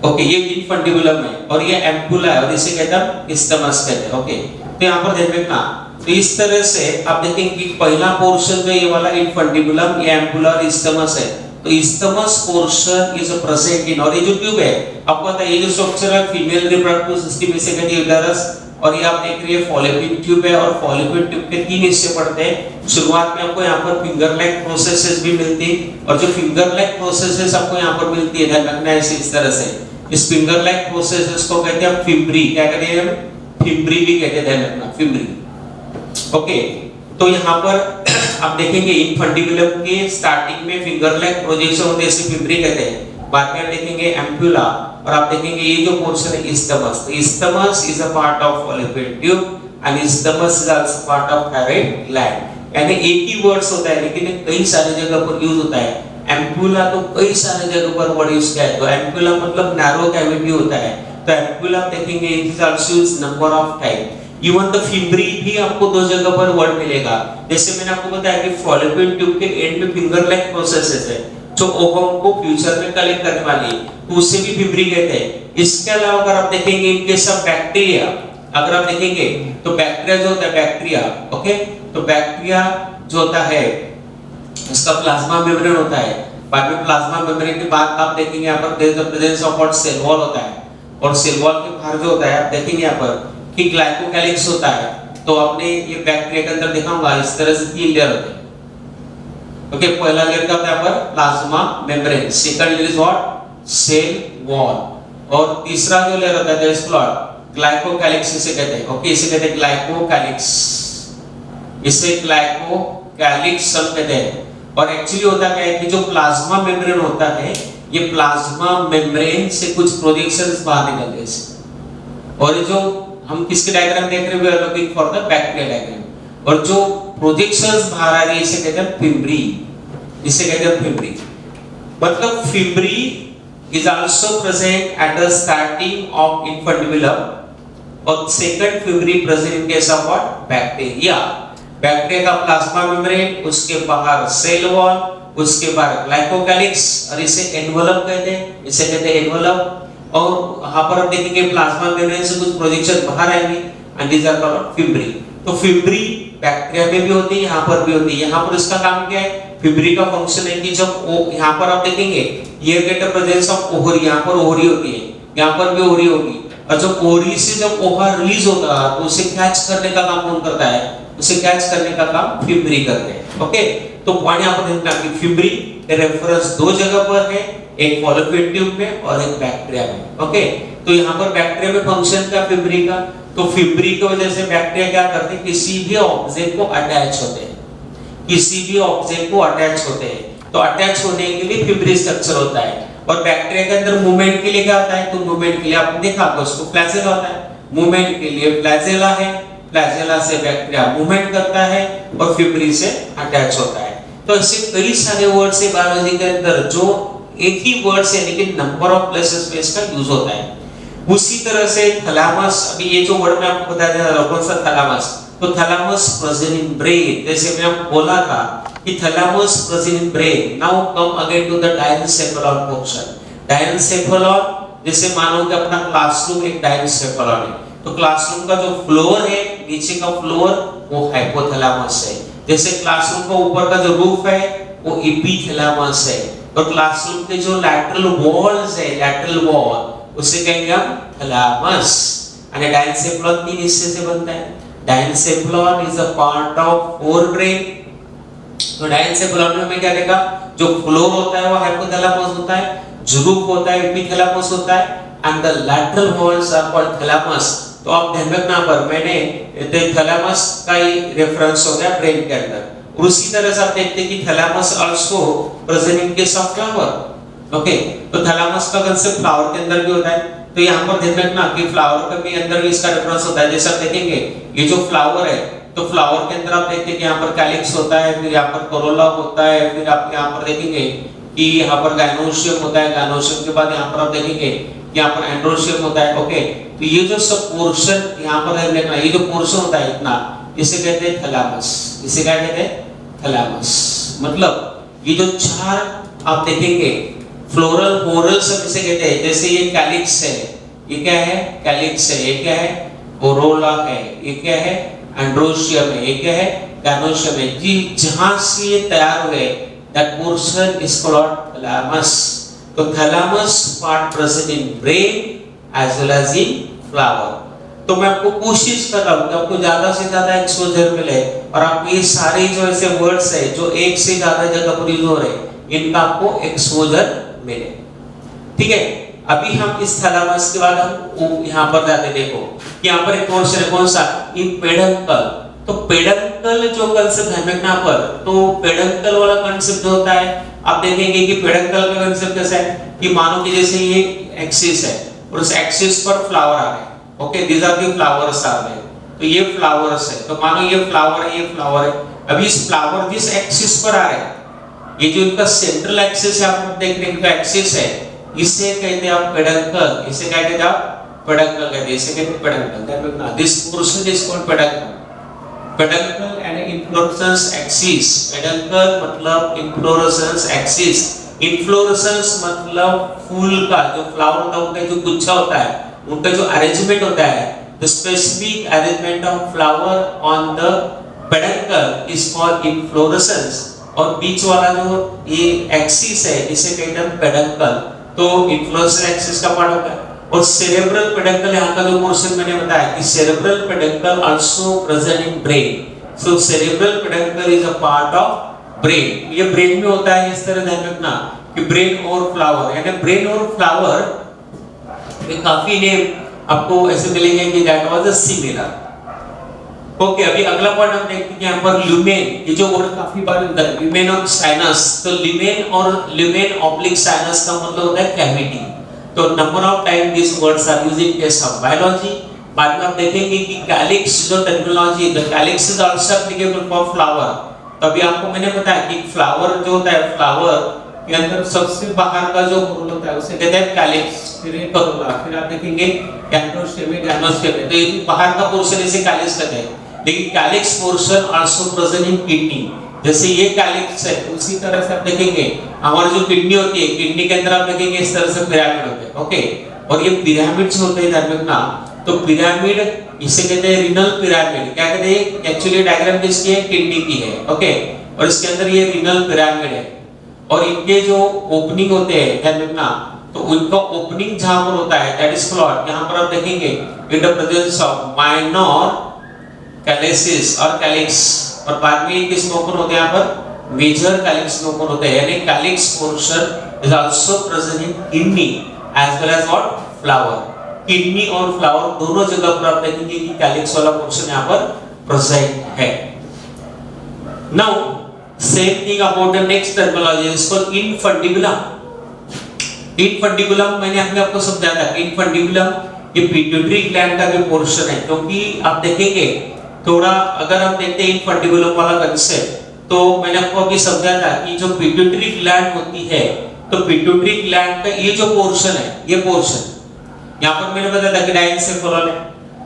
ओके ये इनफंडिबुलम है और ये एम्पुला है और इसे कहता है इस्थमस कहते हैं। ओके, तो यहाँ पर ध्यान रखना, तो इस तरह से आप देखेंगे कि पहला पोर्शन जो ये वाला इनफंडिबुलम, ये एम्पुला और इस्थमस है। तो isthmus portion is present in, और ये जो ट्यूब है आपको पता है ये जो स्ट्रक्चर है फीमेल रिप्रोडक्टिव सिस्टम में से कहते हैं यूटेरस, और ये आप देख रहे हैं फॉलोपियन ट्यूब है और फॉलोपियन ट्यूब के तीन हिस्से पड़ते हैं। शुरुआत में आपको यहाँ पर फिंगर लाइक प्रोसेसेस भी मिलती है और जो फिंगर लाइक प्रोसेसेस आपको यहाँ पर मिलती है ध्यान रखना है इस तरह से, इस फिंगर लाइक प्रोसेसेस को कहते हैं फिम्ब्री, क्या कहते हैं हम, फिम्ब्री भी कहते हैं, ध्यान रखना फिम्ब्री। ओके, तो यहाँ पर आप देखेंगे इनफंडिबुलम के स्टार्टिंग में फिंगर लाइक प्रोजेक्शन होते हैं, इसे फिम्ब्री कहते हैं। बाद में देखेंगे एम्पुला और आप देखेंगे ये जो पोर्शन है इस्थमस। तो isthmus is a part of Fallopian tube and isthmus is also part of thyroid gland. यानी एक ही वर्ड्स होता है लेकिन कई सारी जगह पर यूज होता है। एम्पुला तो कई सारे जगह पर वर्ड यूज किया है, तो एम्पुला मतलब नैरो कैविटी होता है, तो एम्पुला देखेंगे it is also used number of time. Even the fimbriae भी आपको दो जगह पर वर्ड मिलेगा, जैसे मैंने आपको बताया कि फॉलोपियन ट्यूब के एंड में फिंगर लाइक प्रोसेसेस है जो ओवम को फ्यूचर में कलेक्ट करने वाली है, तो उसे भी फिम्ब्री कहते हैं। इसके अलावा अगर आप देखेंगे इनके सब बैक्टीरिया, अगर आप देखेंगे तो बैक्टीरिया जो होता है बैक्टीरिया, ओके, तो बैक्टीरिया जो होता है इसका प्लाज्मा मेम्ब्रेन होता है। बाद में प्लाज्मा मेम्ब्रेन के बाद आप देखेंगे यहाँ पर there is the presence of what cell wall होता है, और सेल वॉल के बाहर जो होता है आप देखेंगे यहाँ पर कि ग्लाइकोकैलिक्स होता है। तो आपने ये बैक्टीरिया के अंदर देखा होगा इस तरह से तीन लेयर होते हैं। ओके, पहला लेयर का होता है पर plasma membrane, second layer is what cell wall, और तीसरा जो लेयर होता है दैट इज कॉल्ड ग्लाइकोकैलिक्स इसे कहते हैं। ओके, इसे कहते हैं ग्लाइकोकैलिक्स, इसे ग्लाइकोकैलिक्स सब कहते हैं। और एक्चुअली होता क्या है कि जो प्लाज्मा मेम्ब्रेन होता है ये प्लाज्मा मेम्ब्रेन से कुछ प्रोजेक्शंस बाहर निकलते हैं, और ये जो हम किसके डायग्राम देख रहे हैं, we are looking for the bacteria diagram, और जो प्रोजेक्शंस बाहर आ रही है इसे कहते हैं फिम्ब्री, इसे कहते हैं फिम्ब्री। मतलब fimbriae is also present at the starting of infundibulum, और second fimbriae present in case of what bacteria. Bacteria का प्लाज्मा मेम्ब्रेन, उसके बाहर सेल वॉल, उसके बाहर ग्लाइकोकैलिक्स, और इसे एनवलप कहते हैं, इसे कहते हैं एनवलप। और यहाँ पर आप देखेंगे प्लाज्मा मेम्ब्रेन से कुछ प्रोजेक्शन बाहर आएंगे and these are called fimbriae. तो फिम्ब्री बैक्टीरिया में भी होती है, यहाँ पर भी होती है। यहाँ पर इसका काम क्या है, फिम्ब्री का फंक्शन है कि जब यहाँ पर आप देखेंगे ये get the presence of ovary, यहाँ पर ओवरी होती है, यहाँ पर भी ओवरी होगी, और जब ओवरी से जब ओवा रिलीज होता है तो उसे कैच करने का काम कौन करता है, उसे कैच करने का काम फिम्ब्री करते हैं। ओके, तो पॉइंट यहाँ पर देखना कि फिम्ब्री रेफरेंस दो जगह पर है, एक फॉलोपियन ट्यूब में और एक बैक्टीरिया में। ओके, तो यहाँ पर बैक्टीरिया में फंक्शन क्या फिम्ब्री का, तो फिम्ब्री की वजह से बैक्टीरिया क्या करते हैं, किसी भी ऑब्जेक्ट को अटैच होते हैं, किसी भी ऑब्जेक्ट को अटैच होते हैं। तो अटैच होने के लिए फिम्ब्री स्ट्रक्चर होता है, और बैक्टीरिया के अंदर मूवमेंट के लिए क्या होता है, तो मूवमेंट के लिए आपने देखा आपको उसको फ्लैजेला होता है, मूवमेंट के लिए फ्लैजेला है, फ्लैजेला से बैक्टीरिया मूवमेंट करता है और फिम्ब्री से अटैच होता है। तो ऐसे कई सारे वर्ड्स है बायोलॉजी के अंदर जो एक ही वर्ड से लेकिन नंबर ऑफ प्लेसेस पे इसका यूज होता है। उसी तरह से थैलेमस, अभी ये जो वर्ड मैं आपको बता दे रहा हूं कौन सा थैलेमस, तो थैलेमस प्रेजेंट इन ब्रेन, जैसे मैं आपको बोला था कि thalamus present in brain. Now come again to the diencephalon portion. Diencephalon जैसे मानो कि अपना क्लासरूम एक डायनसेफेलॉन है, तो क्लासरूम का जो फ्लोर है, नीचे का फ्लोर वो हाइपोथैलेमस है। जैसे क्लासरूम का ऊपर का जो रूफ है वो एपिथैलेमस है, और क्लासरूम के जो लैटरल वॉल्स है, लैटरल वॉल उसे कहेंगे हम थैलेमस। और डायनसेफेलॉन तीन हिस्से से बनता है। Diencephalon is a part of forebrain. तो डायनसेफेलॉन में हमें क्या देखा, जो फ्लोर होता है वो हाइपोथैलेमस होता है, जो रूफ होता है एपिथैलेमस होता है, and the lateral walls are called thalamus. तो आप ध्यान रखना पर मैंने थैलेमस का ही रेफरेंस हो गया ब्रेन के अंदर। और उसी तरह से आप देखते हैं कि thalamus also present in case of flower. Okay, तो थैलेमस का कंसेप्ट फ्लावर के अंदर भी होता है। तो यहाँ पर ध्यान रखना कि फ्लावर का भी अंदर भी इसका रेफरेंस होता है। जैसे आप देखेंगे ये जो फ्लावर है, तो फ्लावर के अंदर आप देखते हैं कि यहाँ पर कैलिक्स होता है, फिर यहाँ पर कोरोला होता है, फिर आप यहाँ पर देखेंगे कि यहाँ पर गाइनोशियम होता है, गाइनोशियम के बाद यहाँ पर आप देखेंगे कि यहाँ पर एंड्रोशियम होता है। ओके, तो ये जो सब पोर्शन यहाँ पर देखना, ये जो पोर्शन होता है इतना, इसे कहते हैं थैलेमस। इसे क्या कहते हैं? थैलेमस। मतलब ये जो चार आप देखेंगे फ्लोरल ओरल सब इसे कहते हैं। जैसे ये कैलिक्स है, ये क्या है? कैलिक्स है। ये क्या है? कोरोला है। ये क्या है? एंड्रोशियम है। ये क्या है? गाइनोशियम है। जी जहां से ये तैयार हुए, that portion is called thalamus. तो thalamus part present in brain as well as in flower. तो मैं आपको कोशिश कर रहा हूं कि आपको ज्यादा से ज्यादा एक्सपोजर मिले और आप ये सारे जो ऐसे वर्ड्स है जो एक से ज्यादा जगह पर यूज हो रहे हैं, इनका आपको एक्सपोजर मिले। ठीक है, अभी हम इस थैलेमस के बाद हम यहाँ पर जाते, देखो यहाँ पर एक पोर्शन है, कौन सा? इन पेडंकल। तो पेडंकल जो कंसेप्ट है रखना पर, तो पेडंकल वाला कंसेप्ट जो होता है, आप देखेंगे कि पेडंकल का कंसेप्ट कैसा है कि मानो कि जैसे ये एक्सिस है और उस एक्सिस पर फ्लावर आ रहे हैं। Okay, these are the flowers आ रहे हैं। तो ये फ्लावर्स है, तो मानो ये फ्लावर है, ये फ्लावर है। अभी इस फ्लावर जिस एक्सिस पर आ रहे हैं, ये जो इनका सेंट्रल एक्सिस है, आप देख रहे हैं इनका एक्सिस है, इसे कहते हैं आप पेडंकल। इसे क्या कहते हैं आप? पेडंकल कहते हैं। इसे कहते हैं peduncle. That means this portion is called peduncle. Peduncle and inflorescence axis. Peduncle मतलब इन्फ्लोरेसेंस एक्सिस। इन्फ्लोरेसेंस मतलब फूल का जो फ्लावर होता है, उनका जो गुच्छा होता है, उनका जो अरेंजमेंट होता है, the specific arrangement of flower on the peduncle is called inflorescence. और बीच वाला जो ये एक्सिस है, इसे कहते हैं पेडंकल। तो इन्फ्लोरेसेंस एक्सिस का पार्ट होता है। और सेरेब्रल पेडंकल, यहाँ का जो पोर्शन मैंने बताया कि cerebral peduncle also present in brain. So cerebral peduncle is a part of brain. ये ब्रेन में होता है। इस तरह ध्यान रखना कि ब्रेन और फ्लावर, यानी ब्रेन और फ्लावर में काफी नेम आपको ऐसे मिलेंगे कि that was a similar. Okay, अभी अगला पॉइंट हम देखते हैं यहाँ पर ल्यूमेन। ये जो वर्ड काफी बार होता है, ल्यूमेन ऑफ साइनस। तो ल्यूमेन और ल्यूमेन ऑब्लिक साइनस का मतलब होता है कैविटी। तो number of time this words are used in case of biology. बाद में आप देखेंगे कि कैलिक्स जो terminology, the calyx is also applicable for flower. तो अभी आपको मैंने बताया कि फ्लावर जो होता है, फ्लावर के अंदर सबसे बाहर का जो होल होता है उसे कहते हैं कैलिक्स। फिर एक करोला, फिर आप देखेंगे एंड्रोशियम, गाइनोशियम। तो ये बाहर का पोर्शन इसे कैलिक्स कहते हैं। लेकिन calyx portion also present in kidney. जैसे ये कैलिक्स है, उसी तरह से आप देखेंगे हमारी जो किडनी होती है, किडनी के अंदर आप देखेंगे इस तरह से पिरामिड होते हैं। ओके, और ये पिरामिड्स होते हैं ध्यान रखना। तो पिरामिड इसे कहते हैं रीनल पिरामिड। क्या कहते हैं? एक्चुअली डायग्राम किसकी है? किडनी की है। ओके, और इसके अंदर ये रीनल पिरामिड है और इनके जो ओपनिंग होते हैं ध्यान रखना, तो उनका ओपनिंग जहां पर होता है दैट इज कॉल्ड, यहां पर आप देखेंगे in the presence of minor calyces और कैलिक्स। और बाद में किस में ओपन होते हैं? यहाँ पर मेजर कैलिक्स में ओपन होते हैं। यानी calyx portion is also present in kidney as well as what? Flower. Kidney और फ्लावर दोनों जगह पर आप देखेंगे कि कैलिक्स वाला पोर्शन यहाँ पर प्रेजेंट है। Now same thing about the next terminology is called infundibulum. Infundibulum मैंने अभी आपको समझाया था। इनफंडिबुलम ये पिट्यूटरी ग्लैंड का भी पोर्शन है, क्योंकि आप देखेंगे थोड़ा अगर हम देखते हैं इनफंडिबुलम वाला कंसेप्ट, तो मैंने आपको अभी समझाया था कि जो पिट्यूटरी ग्लैंड होती है, तो पिट्यूटरी ग्लैंड का ये जो पोर्शन है, ये पोर्शन यहाँ पर मैंने बताया था कि डायनसेफेलॉन है,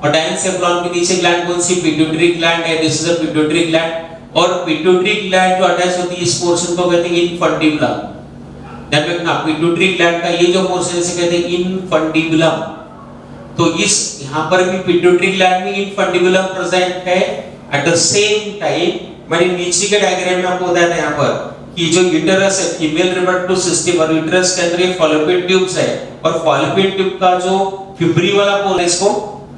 और डायनसेफेलॉन के नीचे ग्लैंड कौन सी? पिट्यूटरी ग्लैंड है। This is a pituitary gland. और पिट्यूटरी ग्लैंड जो अटैच होती है इस पोर्शन को कहते हैं इनफंडिबुलम। ध्यान रखना, पिट्यूटरी ग्लैंड का ये जो पोर्शन इसे कहते हैं इनफंडिबुलम। तो इस यहाँ पर भी पिट्यूटरी ग्लैंड में इनफंडिबुलम प्रेजेंट है। एट द सेम टाइम मैंने नीचे के डायग्राम में आपको बताया था यहाँ पर कि जो यूटेरस है, फीमेल रिप्रोडक्टिव सिस्टम, और यूटेरस के अंदर ये फॉलोपियन ट्यूब्स है, और फॉलोपियन ट्यूब का जो फिब्री वाला पोल है इसको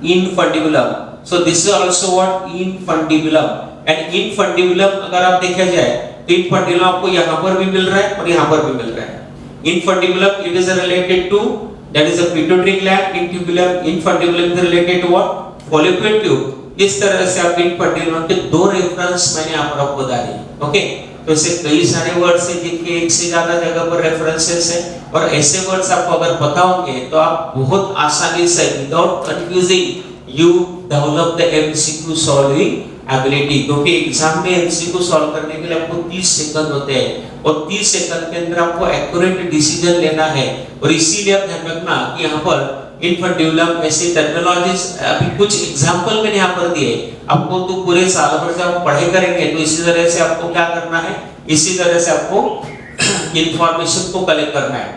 infundibulum. So this is also what? Infundibulum. And infundibulum अगर आप देखा जाए तो इनफंडिबुलम आपको यहाँ पर भी मिल रहा है और यहाँ पर भी मिल रहा है। Infundibulum it is related to that is a pituitary gland, infundibulum is related to what? Fallopian tube। इस तरह से आप इनफंडिबुलम के दो रेफरेंस मैंने यहाँ पर आपको बता दिए। ओके, तो ऐसे कई सारे वर्ड्स हैं जिनके एक से ज्यादा जगह पर रेफरेंसेस हैं, और ऐसे वर्ड्स आपको अगर पता होंगे तो आप बहुत आसानी से without confusing you develop the MCQ solving ability. क्योंकि एग्जाम में एमसीक्यू सॉल्व करने के लिए आपको 30 सेकंड होते हैं, और 30 सेकंड के अंदर आपको एक्यूरेट डिसीजन लेना है। और इसीलिए आप ध्यान रखना कि यहाँ पर इनफर्टिबुलम ऐसी टर्मिनोलॉजीज अभी कुछ एग्जांपल मैंने यहाँ पर दिए, आपको तो पूरे साल भर जब पढ़ाई करेंगे तो इसी तरह से आपको क्या करना है, इसी तरह से आपको इंफॉर्मेशन को कलेक्ट करना है।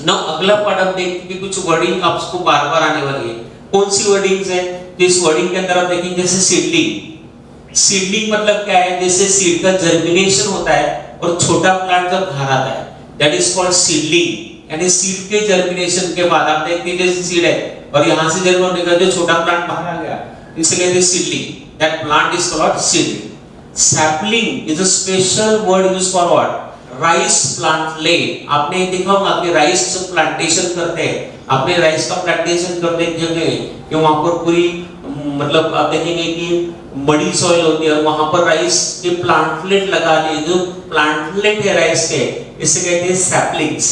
ना अगला पार्ट आप देखिए कुछ वर्डिंग आपको बार बार आने वाली है। कौन सी वर्डिंग्स है? तो इस वर्डिंग के अंदर आप देखेंगे जैसे सीडलिंग। सीडलिंग मतलब क्या है? जैसे सीड का जर्मिनेशन होता है और छोटा प्लांट जब बाहर आता है, दैट इज कॉल्ड सीडलिंग। यानी सीड के जर्मिनेशन के बाद आप देखते हैं जैसे सीड है और यहां से जर्म निकल के छोटा प्लांट बाहर आ गया, इसे कहते हैं seedling. That plant is called seedling. Sapling is a special word used for what? Rice plantlet. आपने देखा होगा कि राइस प्लांटेशन करते हैं, आपने राइस का प्लांटेशन करते देखेंगे कि वहां पर पूरी मतलब आप देखेंगे कि मडी सॉइल होती है और वहां पर राइस के प्लांटलेट लगा दिए। जो प्लांटलेट है राइस के, इसे कहते हैं saplings.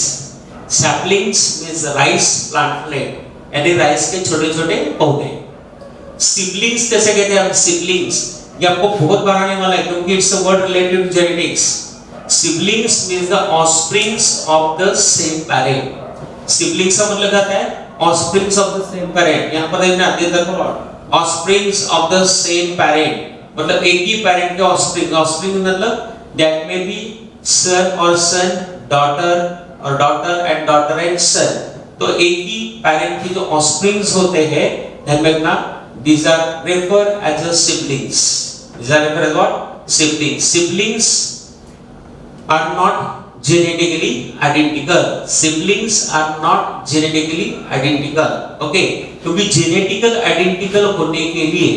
Saplings means rice plantlet, यानी राइस के छोटे-छोटे पौधे। सिबलिंग्स कैसे कहते हैं? सिबलिंग्स ये आपको बहुत बार आने वाला है क्योंकि it's a word related to genetics. Siblings means the offsprings of the same parent. Siblings का मतलब क्या है? Offsprings of the same parent. यहाँ पर देखना देखो offsprings of the same parent मतलब एक ही parent के offspring। Offspring मतलब that may be son or son, daughter or daughter and daughter and son। तो एक ही parent की जो offsprings होते हैं, ध्यान रखना, these are referred as a siblings। These are referred as what? Siblings। Siblings are not genetically identical. Siblings are not genetically identical. Okay? क्योंकि genetically identical होने के लिए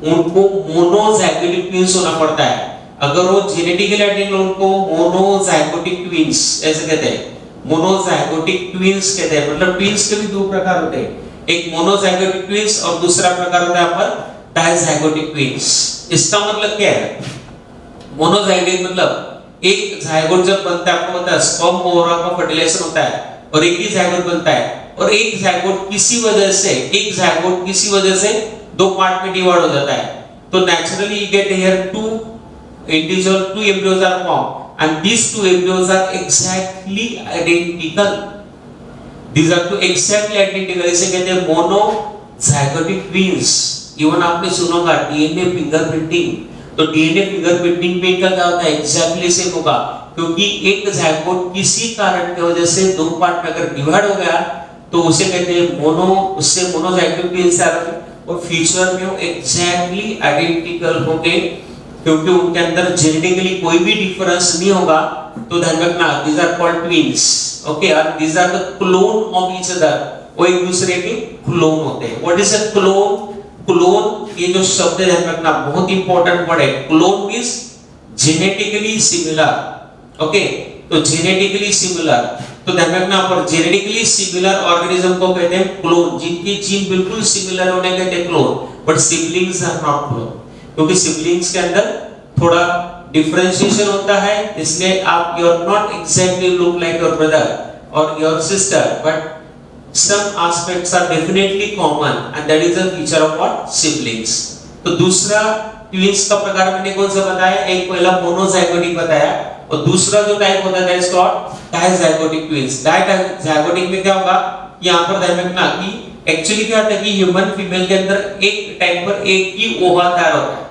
उनको मोनोजाइगोटिक ट्विंस होना पड़ता है। अगर वो genetically identical उनको मोनोजाइगोटिक ट्विंस ऐसे कहते हैं। मोनोजाइगोटिक ट्विंस कहते हैं। मतलब ट्विंस के भी दो प्रकार होते हैं, एक मोनोजाइगोटिक ट्विंस और दूसरा प्रकार होता है यहाँ पर डायजाइगोटिक ट्विंस। इसका मतलब क्या है? मोनोजाइगोटिक मतलब एक जायगोट जब बनता है, आपको पता है स्पर्म ओवम का फर्टिलाइजेशन होता है और एक ही जायगोट बनता है, और एक जायगोट किसी वजह से दो पार्ट में डिवाइड हो जाता है। तो naturally you get here to embryos are formed and these two embryos are exactly identical। These are two exactly identical, इसे कहते हैं मोनोजाइगोटिक ट्विंस। इवन आपने सुना होगा डीएनए फिंगरप्रिंटिंग, तो डीएनए फिंगरप्रिंटिंग में क्या होता है? एग्जैक्टली सेम होगा, क्योंकि एक जायगोट किसी कारण की वजह से दो पार्ट में अगर डिवाइड हो गया तो उसे कहते हैं उससे मोनोजाइगोटिक ट्विंस आ रहे हैं, और फ्यूचर में वो एग्जैक्टली आइडेंटिकल होंगे क्योंकि उनके अंदर जेनेटिकली कोई भी डिफरेंस नहीं होगा। तो ध्यान रखना, these are called twins. Okay, और these are the clone of each other. वो एक दूसरे के क्लोन होते हैं। What is a clone? Clone ये जो शब्द है ध्यान रखना, बहुत इंपॉर्टेंट वर्ड है। Clone means genetically similar. Okay, तो जेनेटिकली सिमिलर, तो ध्यान रखना पर जेनेटिकली सिमिलर ऑर्गेनिज्म को कहते हैं क्लोन। जिनके जीन बिल्कुल सिमिलर होने कहते हैं clone. But siblings are not clone, क्योंकि सिबलिंग्स के अंदर थोड़ा डिफरेंशिएशन होता है, इसलिए आप you are not exactly look like your brother और your sister, but some aspects are definitely common and that is a feature of what? Siblings। तो दूसरा ट्विंस का प्रकार मैंने कौन सा बताया? एक पहला मोनोजाइगोटिक बताया, और दूसरा जो टाइप होता है that is called dizygotic twins. Dizygotic में क्या होगा? यहाँ पर ध्यान रखना कि एक्चुअली क्या होता है कि ह्यूमन फीमेल के अंदर एक टाइम पर एक ही ओवा तैयार होता है।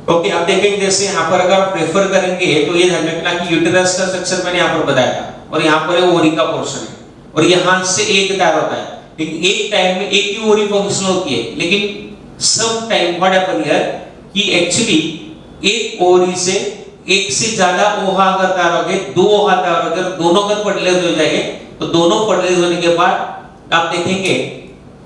ओके, आप देखेंगे जैसे यहाँ पर अगर आप रेफर करेंगे तो ये ध्यान रखना कि यूटेरस का सेक्शन मैंने यहाँ पर बताया और यहाँ पर ओवरी का पोर्शन है, और यहाँ से एक तैयार होता है। लेकिन एक टाइम में एक ही ओवरी फंक्शन होती है, लेकिन some time what happen here कि एक्चुअली एक ओवरी से एक से ज्यादा ओहा अगर तैयार हो गए, दो ओहा तैयार हो गए, दोनों अगर फर्टिलाइज हो जाएंगे तो दोनों फर्टिलाइज होने के बाद आप देखेंगे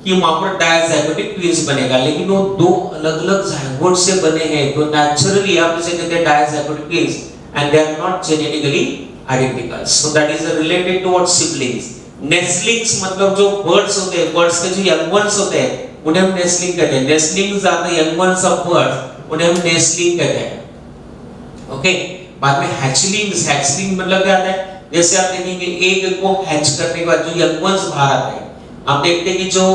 कि वहां पर डायजाइगोटिक ट्विंस बनेगा। लेकिन वो दो अलग-अलग जायगोट से बने हैं, तो नेचुरली आप इसे कहते हैं dizygotic twins and they are not genetically identical. So that is related to what? Siblings. Nestlings मतलब जो बर्ड्स होते हैं, बर्ड्स के जो यंग वंस होते हैं उन्हें हम नेस्टलिंग कहते हैं। Nestlings are the young ones of birds, उन्हें हम नेस्टलिंग कहते हैं। ओके। बाद में हैचलिंग मतलब क्या आता है, जैसे आप देखेंगे एग को हैच करने के बाद जो यंग वंस बाहर आते हैं, आप देखते हैं कि जो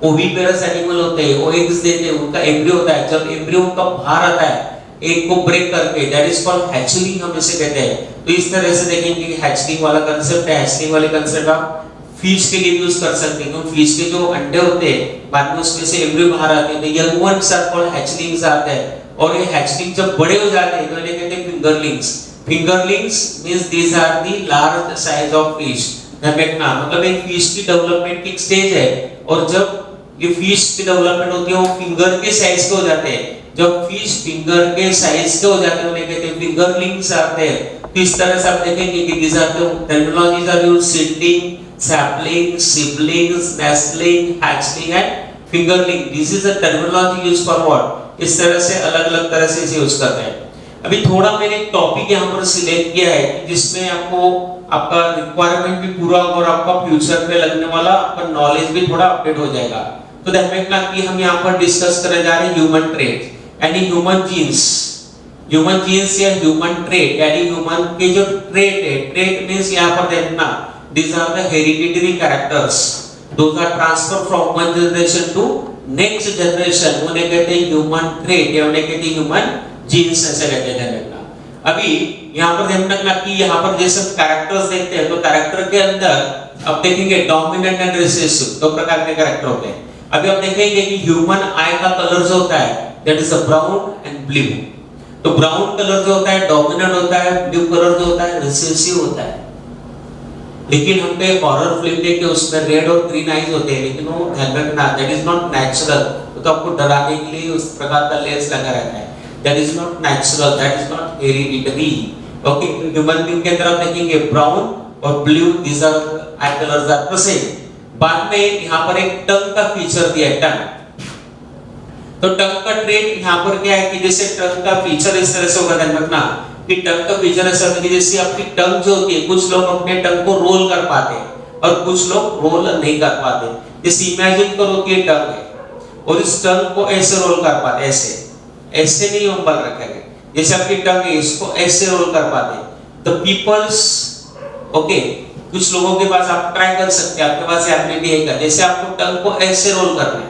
ओविपेरस एनिमल होते हैं वो एग्स देते हैं, उनका एम्ब्रियो होता है, जब एम्ब्रियो उनका बाहर आता है एग को ब्रेक करके, दैट इज कॉल्ड हैचलिंग, हम इसे कहते हैं। तो इस तरह से देखेंगे कि हैचलिंग वाला कांसेप्ट है। हैचलिंग वाले कांसेप्ट आप फिश के लिए यूज कर सकते हैं, क्योंकि फिश के जो अंडे होते हैं बाद में उसमें से एम्ब्रियो बाहर आते हैं, तो young ones are called hatchlings आते हैं। और ये हैचलिंग जब बड़े हो जाते हैं तो इन्हें कहते हैं fingerlings. Fingerlings means these are the large size of fish. देखना मतलब एक फिश की डेवलपमेंट की स्टेज है, और जब ये फिश की डेवलपमेंट होती है वो फिंगर के साइज के हो जाते हैं। जब फिश फिंगर के साइज के हो जाते हैं उन्हें कहते हैं फिंगरलिंग्स आते हैं। तो इस तरह से आप देखेंगे कि these are the terminologies are used: seedling, sapling, siblings, nestling, hatchling and fingerling. This is a terminology used for what? इस तरह से अलग-अलग तरह से इसे यूज करते हैं। अभी थोड़ा मैंने एक टॉपिक यहाँ पर सिलेक्ट किया है जिसमें आपको आपका रिक्वायरमेंट भी पूरा होगा और आपका फ्यूचर में लगने वाला आपका नॉलेज भी थोड़ा अपडेट हो जाएगा। तो ध्यान रखना कि हम यहाँ पर डिस्कस करने जा रहे हैं ह्यूमन ट्रेट यानी ह्यूमन जीन्स। ह्यूमन जीन्स या ह्यूमन ट्रेट यानी ह्यूमन के जो ट्रेट है, ट्रेट मींस यहाँ पर देखना these are the hereditary characters, those are transferred from one generation to next generation, उन्हें कहते हैं ह्यूमन ट्रेट या उन्हें कहते हैं ह्यूमन जीन्स, ऐसे कहते हैं। देखना अभी यहाँ पर देखना कि यहाँ पर जैसे कैरेक्टर्स देखते हैं तो कैरेक्टर के अंदर अब देखेंगे डोमिनेंट एंड रिसेसिव, दो प्रकार के कैरेक्टर होते हैं। अभी आप देखेंगे कि ह्यूमन आई का कलर जो होता है that is a brown and blue. तो ब्राउन कलर जो होता है डोमिनेंट होता है, ब्लू कलर जो होता है रिसेसिव होता है। लेकिन हम पे हॉरर फिल्म देख के उसमें रेड और ग्रीन आईज होते हैं, लेकिन वो ध्यान रखना दैट इज नॉट नेचुरल। तो आपको डराने के लिए उस प्रकार का लेंस लगा रहता है, that is not natural, that is not hereditary. Okay, human being के अंदर आप देखेंगे ब्राउन और blue, these are eye colours are present. बाद में यहाँ पर एक टंग का फीचर दिया है, टंग। तो टंग का ट्रेट यहाँ पर क्या है कि जैसे टंग का फीचर इस तरह से होगा, ध्यान रखना कि टंग का फीचर ऐसा होता है कि जैसे आपकी टंग जो होती है, कुछ लोग अपने टंग को रोल कर पाते हैं और कुछ लोग रोल नहीं कर पाते। जैसे इमेजिन करो कि ये टंग है और इस टंग को ऐसे रोल कर पाते, ऐसे नहीं हम बल रखेंगे, जैसे आपकी टंग है इसको ऐसे रोल कर पाते। द पीपल्स ओके, कुछ लोगों के पास आप ट्राई कर सकते हैं, आपके पास एबिलिटी है, जैसे आपको टंग को ऐसे रोल करना है,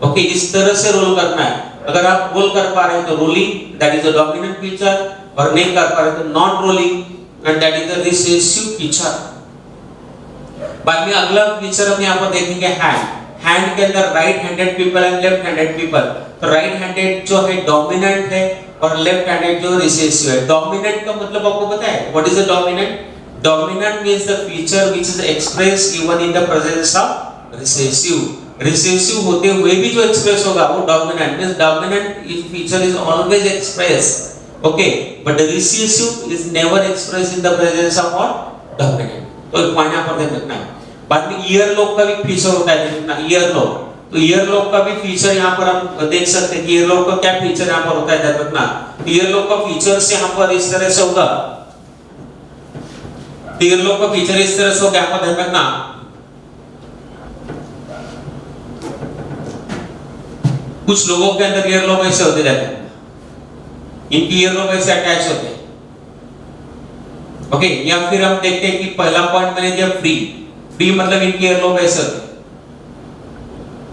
ओके इस तरह से रोल करना है। अगर आप रोल कर पा रहे हैं तो rolling, that is a dominant feature, और नहीं कर पा रहे तो non rolling and that is the recessive feature. बाद में अगला फीचर हम यहाँ पर देखेंगे हैंड। हैंड के अंदर right handed people and left handed people. तो राइट हैंडेड जो है डोमिनेंट है और लेफ्ट हैंडेड जो रिसेसिव है। डोमिनेंट का मतलब आपको पता है what is a dominant? Dominant means the feature which is expressed even in the presence of recessive. Recessive होते हुए भी जो express होगा वो dominant means dominant feature is always expressed, okay, but the recessive is never expressed in the presence of what? Dominant. तो एक point यहाँ पर ध्यान रखना है। बाद में ईयर लॉब का भी फीचर होता है, देखना ईयर लॉब। तो ईयर लॉब का भी फीचर यहाँ पर हम देख सकते हैं कि ईयर लॉब का क्या फीचर यहाँ पर होता है, ध्यान रखना। ईयर लॉब का फीचर यहाँ पर इस तरह से होगा, ईयर लॉब का फीचर इस तरह से होगा, ध्यान रखना। कुछ लोगों के अंदर ईयर लॉब ऐसे होते रहते हैं, इनकी ईयर लॉब ऐसे अटैच होते हैं, ओके। या फिर हम देखते हैं कि पहला पॉइंट मैंने दिया फ्री। फ्री मतलब इनकी ईयर लॉब ऐसे होते हैं,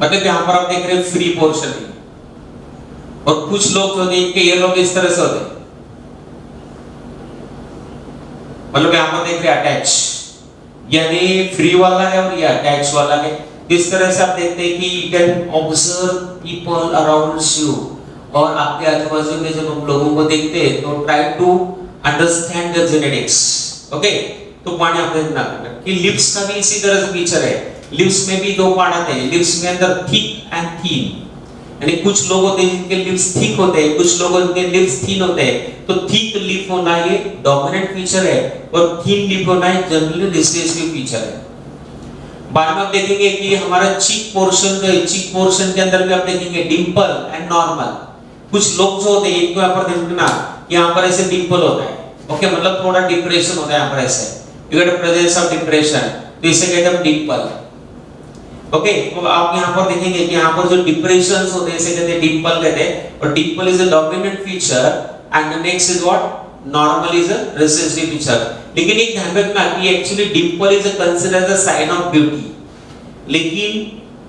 मतलब यहाँ पर आप देख रहे हैं फ्री पोर्शन है। और कुछ लोग जो होते हैं इनके ईयर लॉब इस तरह से होते हैं, मतलब यहाँ पर देख रहे हैं अटैच, यानी फ्री वाला है और ये अटैच वाला है। इस तरह से आप देखते हैं कि you can observe people around you, और आपके आजू बाजू में जब हम लोगों को देखते हैं तो try to understand the genetics, okay. तो पॉइंट यहाँ पे देखना कि लिप्स का भी इसी तरह से फीचर है। लिप्स में भी दो पार्ट आते हैं, लिप्स में अंदर थिक एंड थीन, यानी कुछ लोग होते हैं जिनके लिप्स थिक होते हैं, कुछ लोगों के लिप्स थीन होते हैं। तो थिक लिप होना ये डोमिनेंट फीचर है और थीन लिप होना ये जनरली रिसेसिव फीचर है। बाद में आप देखेंगे कि हमारा चीक पोर्शन जो है, चीक पोर्शन के अंदर भी आप देखेंगे डिंपल एंड नॉर्मल। कुछ लोग जो होते हैं इनको यहाँ पर देखना, यहाँ पर ऐसे डिंपल होता है, ओके, मतलब थोड़ा डिप्रेशन होता है यहाँ पर ऐसे, you get presence of depression, तो इसे कहते हैं डिंपल, ओके। तो आप यहाँ पर देखेंगे कि यहाँ पर जो डिप्रेशंस होते हैं इसे कहते हैं डिंपल कहते हैं, और dimple is a dominant feature and the next is what? Normal is a recessive feature. लेकिन एक ध्यान रखना कि actually dimple is considered as a sign of beauty, लेकिन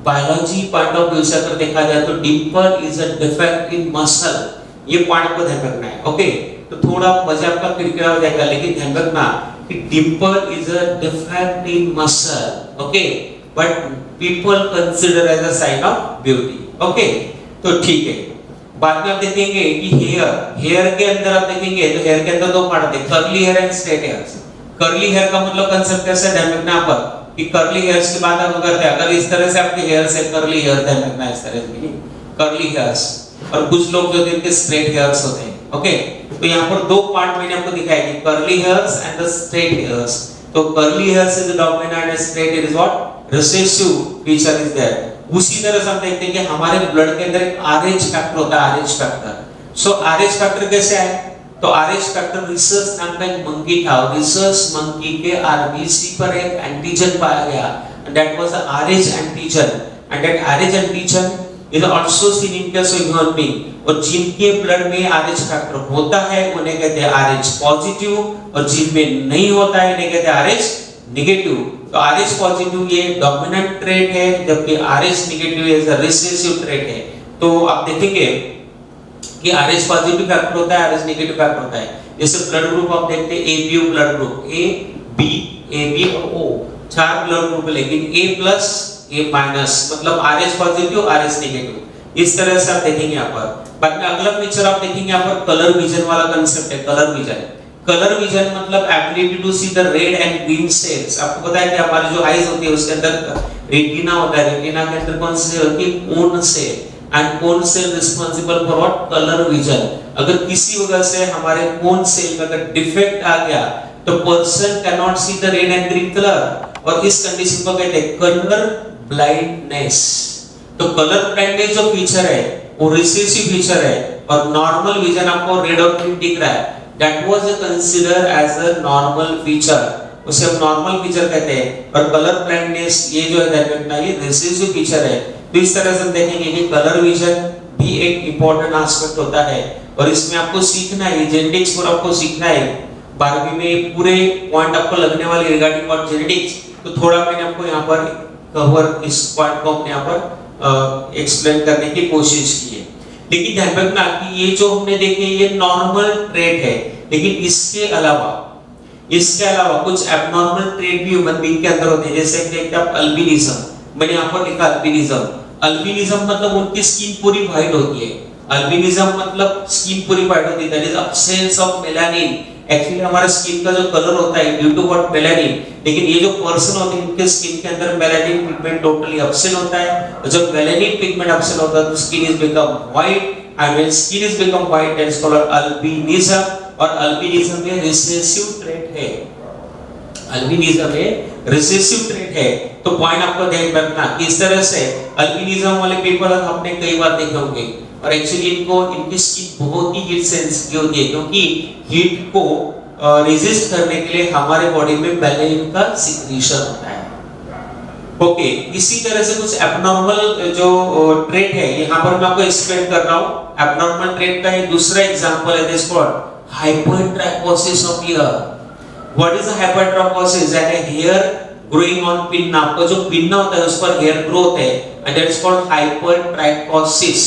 बायोलॉजी पॉइंट ऑफ व्यू से अगर देखा जाए तो dimple is a defect in muscle, ये पॉइंट को ध्यान रखना है। ओके, तो थोड़ा मजा आपका किरकिरा हो जाएगा, लेकिन ध्यान रखना कि dimple is a defect in muscle, okay, but people consider as a sign of beauty. Okay, तो ठीक है। बाद में आप देखेंगे कि हेयर के अंदर आप देखेंगे तो हेयर के अंदर दो पार्ट होते हैं, curly hair and straight hairs. Curly hair का मतलब कंसेप्ट कैसा है, ध्यान रखना यहाँ पर कि कर्ली हेयर्स की बात आप करते हैं, अगर इस तरह से आपके हेयर से कर्ली हेयर, ध्यान रखना इस तरह से कर्ली हेयर्स, और कुछ लोग जो जिनके स्ट्रेट हेयर्स होते हैं। ओके, तो यहाँ पर दो पार्ट मैंने आपको दिखाया कि curly hairs and the straight hairs. तो curly hairs is dominant and straight hair is what, recessive feature is there. उसी तरह से हम देखते हैं कि हमारे ब्लड के अंदर एक आरएच फैक्टर होता है, आरएच फैक्टर। सो आरएच फैक्टर कैसे आए, तो आरएच फैक्टर रिसर्च नाम का एक मंकी था, रिसर्च मंकी के आरबीसी पर एक एंटीजन पाया गया, and that was the RH antigen, and that RH antigen is also seen in case of human being. और जिनके ब्लड में आरएच फैक्टर होता है उन्हें कहते हैं आरएच पॉजिटिव, और जिनमें नहीं होता है उन्हें कहते हैं आरएच नेगेटिव। तो आरएच पॉजिटिव ये डोमिनेंट ट्रेट है, जबकि RH negative is a recessive trait है। तो आप देखेंगे कि आरएच पॉजिटिव फैक्टर होता है, आरएच नेगेटिव फैक्टर होता है। जैसे ब्लड ग्रुप आप देखते हैं A B blood group, A B और ओ, चार ब्लड ग्रुप है, लेकिन ए प्लस ए माइनस मतलब आरएच पॉजिटिव आरएच नेगेटिव, इस तरह से आप देखेंगे यहाँ पर। बाद में अगला फीचर आप देखेंगे यहाँ पर कलर विजन वाला कंसेप्ट है, कलर विजन। कलर विजन मतलब ability to see the red and green cells. आपको पता है कि हमारी जो आईज होती है उसके अंदर रेटिना होता है, रेटिना के अंदर कौन सी सेल होती है, cone cell, and cone cell responsible for what, colour vision. अगर किसी वजह से हमारे कोन सेल में अगर डिफेक्ट आ गया तो person can not C the red and green colour, और इस कंडीशन को कहते हैं कलर ब्लाइंडनेस। तो कलर ब्लाइंडनेस जो फीचर है वो रिसेसिव फीचर है, और नॉर्मल विजन आपको रेड और ग्रीन दिख रहा है, that was considered as a normal feature, उसे हम नॉर्मल फीचर कहते हैं। और कलर ब्लाइंडनेस ये जो है दैट ये रिसेसिव फीचर है। तो इस तरह से हम देखेंगे कि कलर विजन भी एक इंपॉर्टेंट एस्पेक्ट होता है, और इसमें आपको सीखना है, जेनेटिक्स पर आपको सीखना है। 12वीं में पूरे पॉइंट आपको लगने वाले रिगार्डिंग व्हाट जेनेटिक्स, तो थोड़ा मैंने आपको यहाँ पर कवर इस पॉइंट को अपने यहाँ पर एक्सप्लेन करने की कोशिश की है। लेकिन ध्यान रखना कि ये जो हमने देखे ये नॉर्मल ट्रेट है, लेकिन इसके अलावा कुछ एबनॉर्मल ट्रेट भी ह्यूमन बीइंग के अंदर होते हैं। जैसे देखते हैं आप अल्बिनिज्म, मैंने यहाँ पर लिखा अल्बिनिज्म। अल्बिनिज्म मतलब उनकी स्किन पूरी व्हाइट होती है, अल्बिनिज्म मतलब स्किन पूरी व्हाइट होती है, that is absence of melanin. Actually हमारा स्किन का जो कलर होता है ड्यू टू व्हाट, मेलानिन, लेकिन ये जो पर्सन होते हैं उनके स्किन के अंदर मेलानिन पिगमेंट टोटली एब्सेंट होता है, और जब मेलानिन पिगमेंट एब्सेंट होता है तो skin is become white, and when skin is become white that is called albinism. और अल्बिनिज्म में रिसेसिव ट्रेट है, अल्बिनिज्म में रिसेसिव ट्रेट है। तो पॉइंट आपको ध्यान रखना कि इस तरह से अल्बिनिज्म वाले पीपल आपने कई बार देखे होंगे, और एक्चुअली इनकी स्किन बहुत ही हीट सेंसिटिव होती है, क्योंकि हीट को रेजिस्ट करने के लिए हमारे बॉडी में मेलानिन का सिक्रीशन होता है। ओके, इसी तरह से कुछ एबनॉर्मल जो ट्रेट है यहाँ पर मैं आपको एक्सप्लेन कर रहा हूँ। एबनॉर्मल ट्रेट का एक दूसरा एग्जांपल है, this called hypertrichosis of ear. What is hypertrichosis? यानी हेयर ग्रोइंग ऑन पिन्ना, आपका जो पिन्ना होता है उस पर हेयर ग्रोथ है, एंड दैट इज कॉल्ड हाइपरट्रैकोसिस।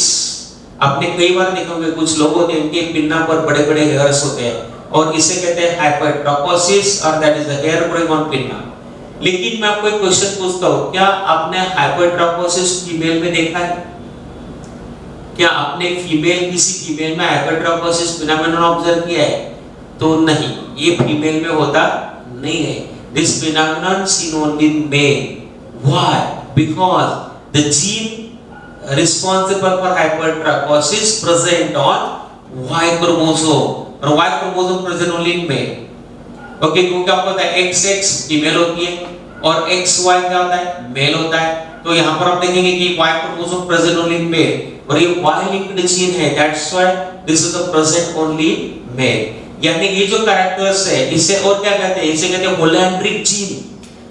आपने कई बार देखा होगा कुछ लोग होते हैं उनके पिन्ना पर बड़े-बड़े हेयर्स होते हैं, और इसे कहते हैं हाइपरट्रैकोसिस, और that is the hair growing on pinna. लेकिन मैं आपको एक क्वेश्चन पूछता हूँ, क्या आपने हाइपरट्रैकोसिस फीमेल में देखा है? क्या आपने किसी फीमेल में हाइपरट्रैकोसिस फिनोमेनन ऑब्जर्व किया है? तो नहीं, ये फीमेल में होता नहीं है। This phenomenon seen only in male. Why? Because the gene responsible for hypertrichosis present on Y chromosome, और Y chromosome present only in male. Okay, क्योंकि आपको पता है XX फीमेल होती है और XY क्या होता है, मेल होता है। तो यहाँ पर आप देखेंगे कि Y chromosome present only in male, और ये Y linked जीन है, that's why this is the present only male। यानी ये जो कैरेक्टर्स है इसे और क्या कहते हैं, इसे कहते हैं होलैंड्रिक जीन।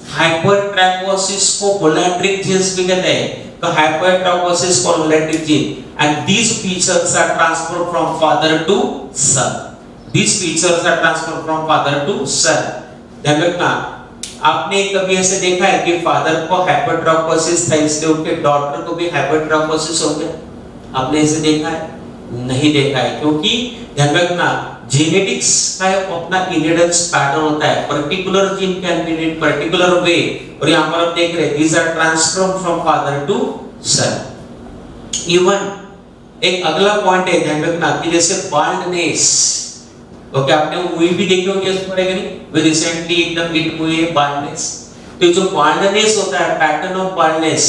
हाइपरट्रैकोसिस को होलैंड्रिक जीन्स भी कहते हैं। तो हाइपरट्रैकोसिस को holandric gene, and these features are transferred from father to son। These features are transferred from father to son. ध्यान रखना, आपने कभी ऐसे देखा है कि फादर को हाइपरट्रोफोसिस था इसलिए उनके डॉटर को भी हाइपरट्रोफोसिस हो गया? आपने ऐसे देखा है? नहीं देखा है, क्योंकि ध्यान रखना जेनेटिक्स का अपना इनहेरिटेंस पैटर्न होता है, particular gene can be in particular way, और यहाँ पर आप देख रहे हैं these are transferred from father to son. Even एक अगला पॉइंट है ध्यान रखना कि जैसे बाल्डनेस, ओके आपने मूवी भी देखी होगी इस पर, नहीं वे रिसेंटली एकदम हिट मूवी है बाल्डनेस। तो जो बाल्डनेस होता है, pattern of baldness,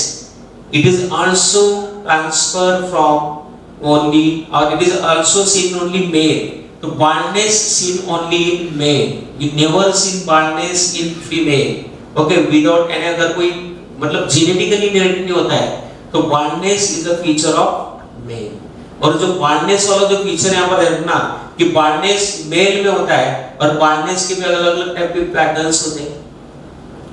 it is also transfer from only or it is also seen only male. तो baldness seen only in male, you never seen baldness in female, okay, without any अगर कोई मतलब genetically inherited नहीं होता है, तो baldness is a feature of male। और जो baldness वाला जो feature यहाँ पर देखना कि baldness male में होता है, और baldness के भी अलग-अलग टाइप के पैटर्न्स होते हैं,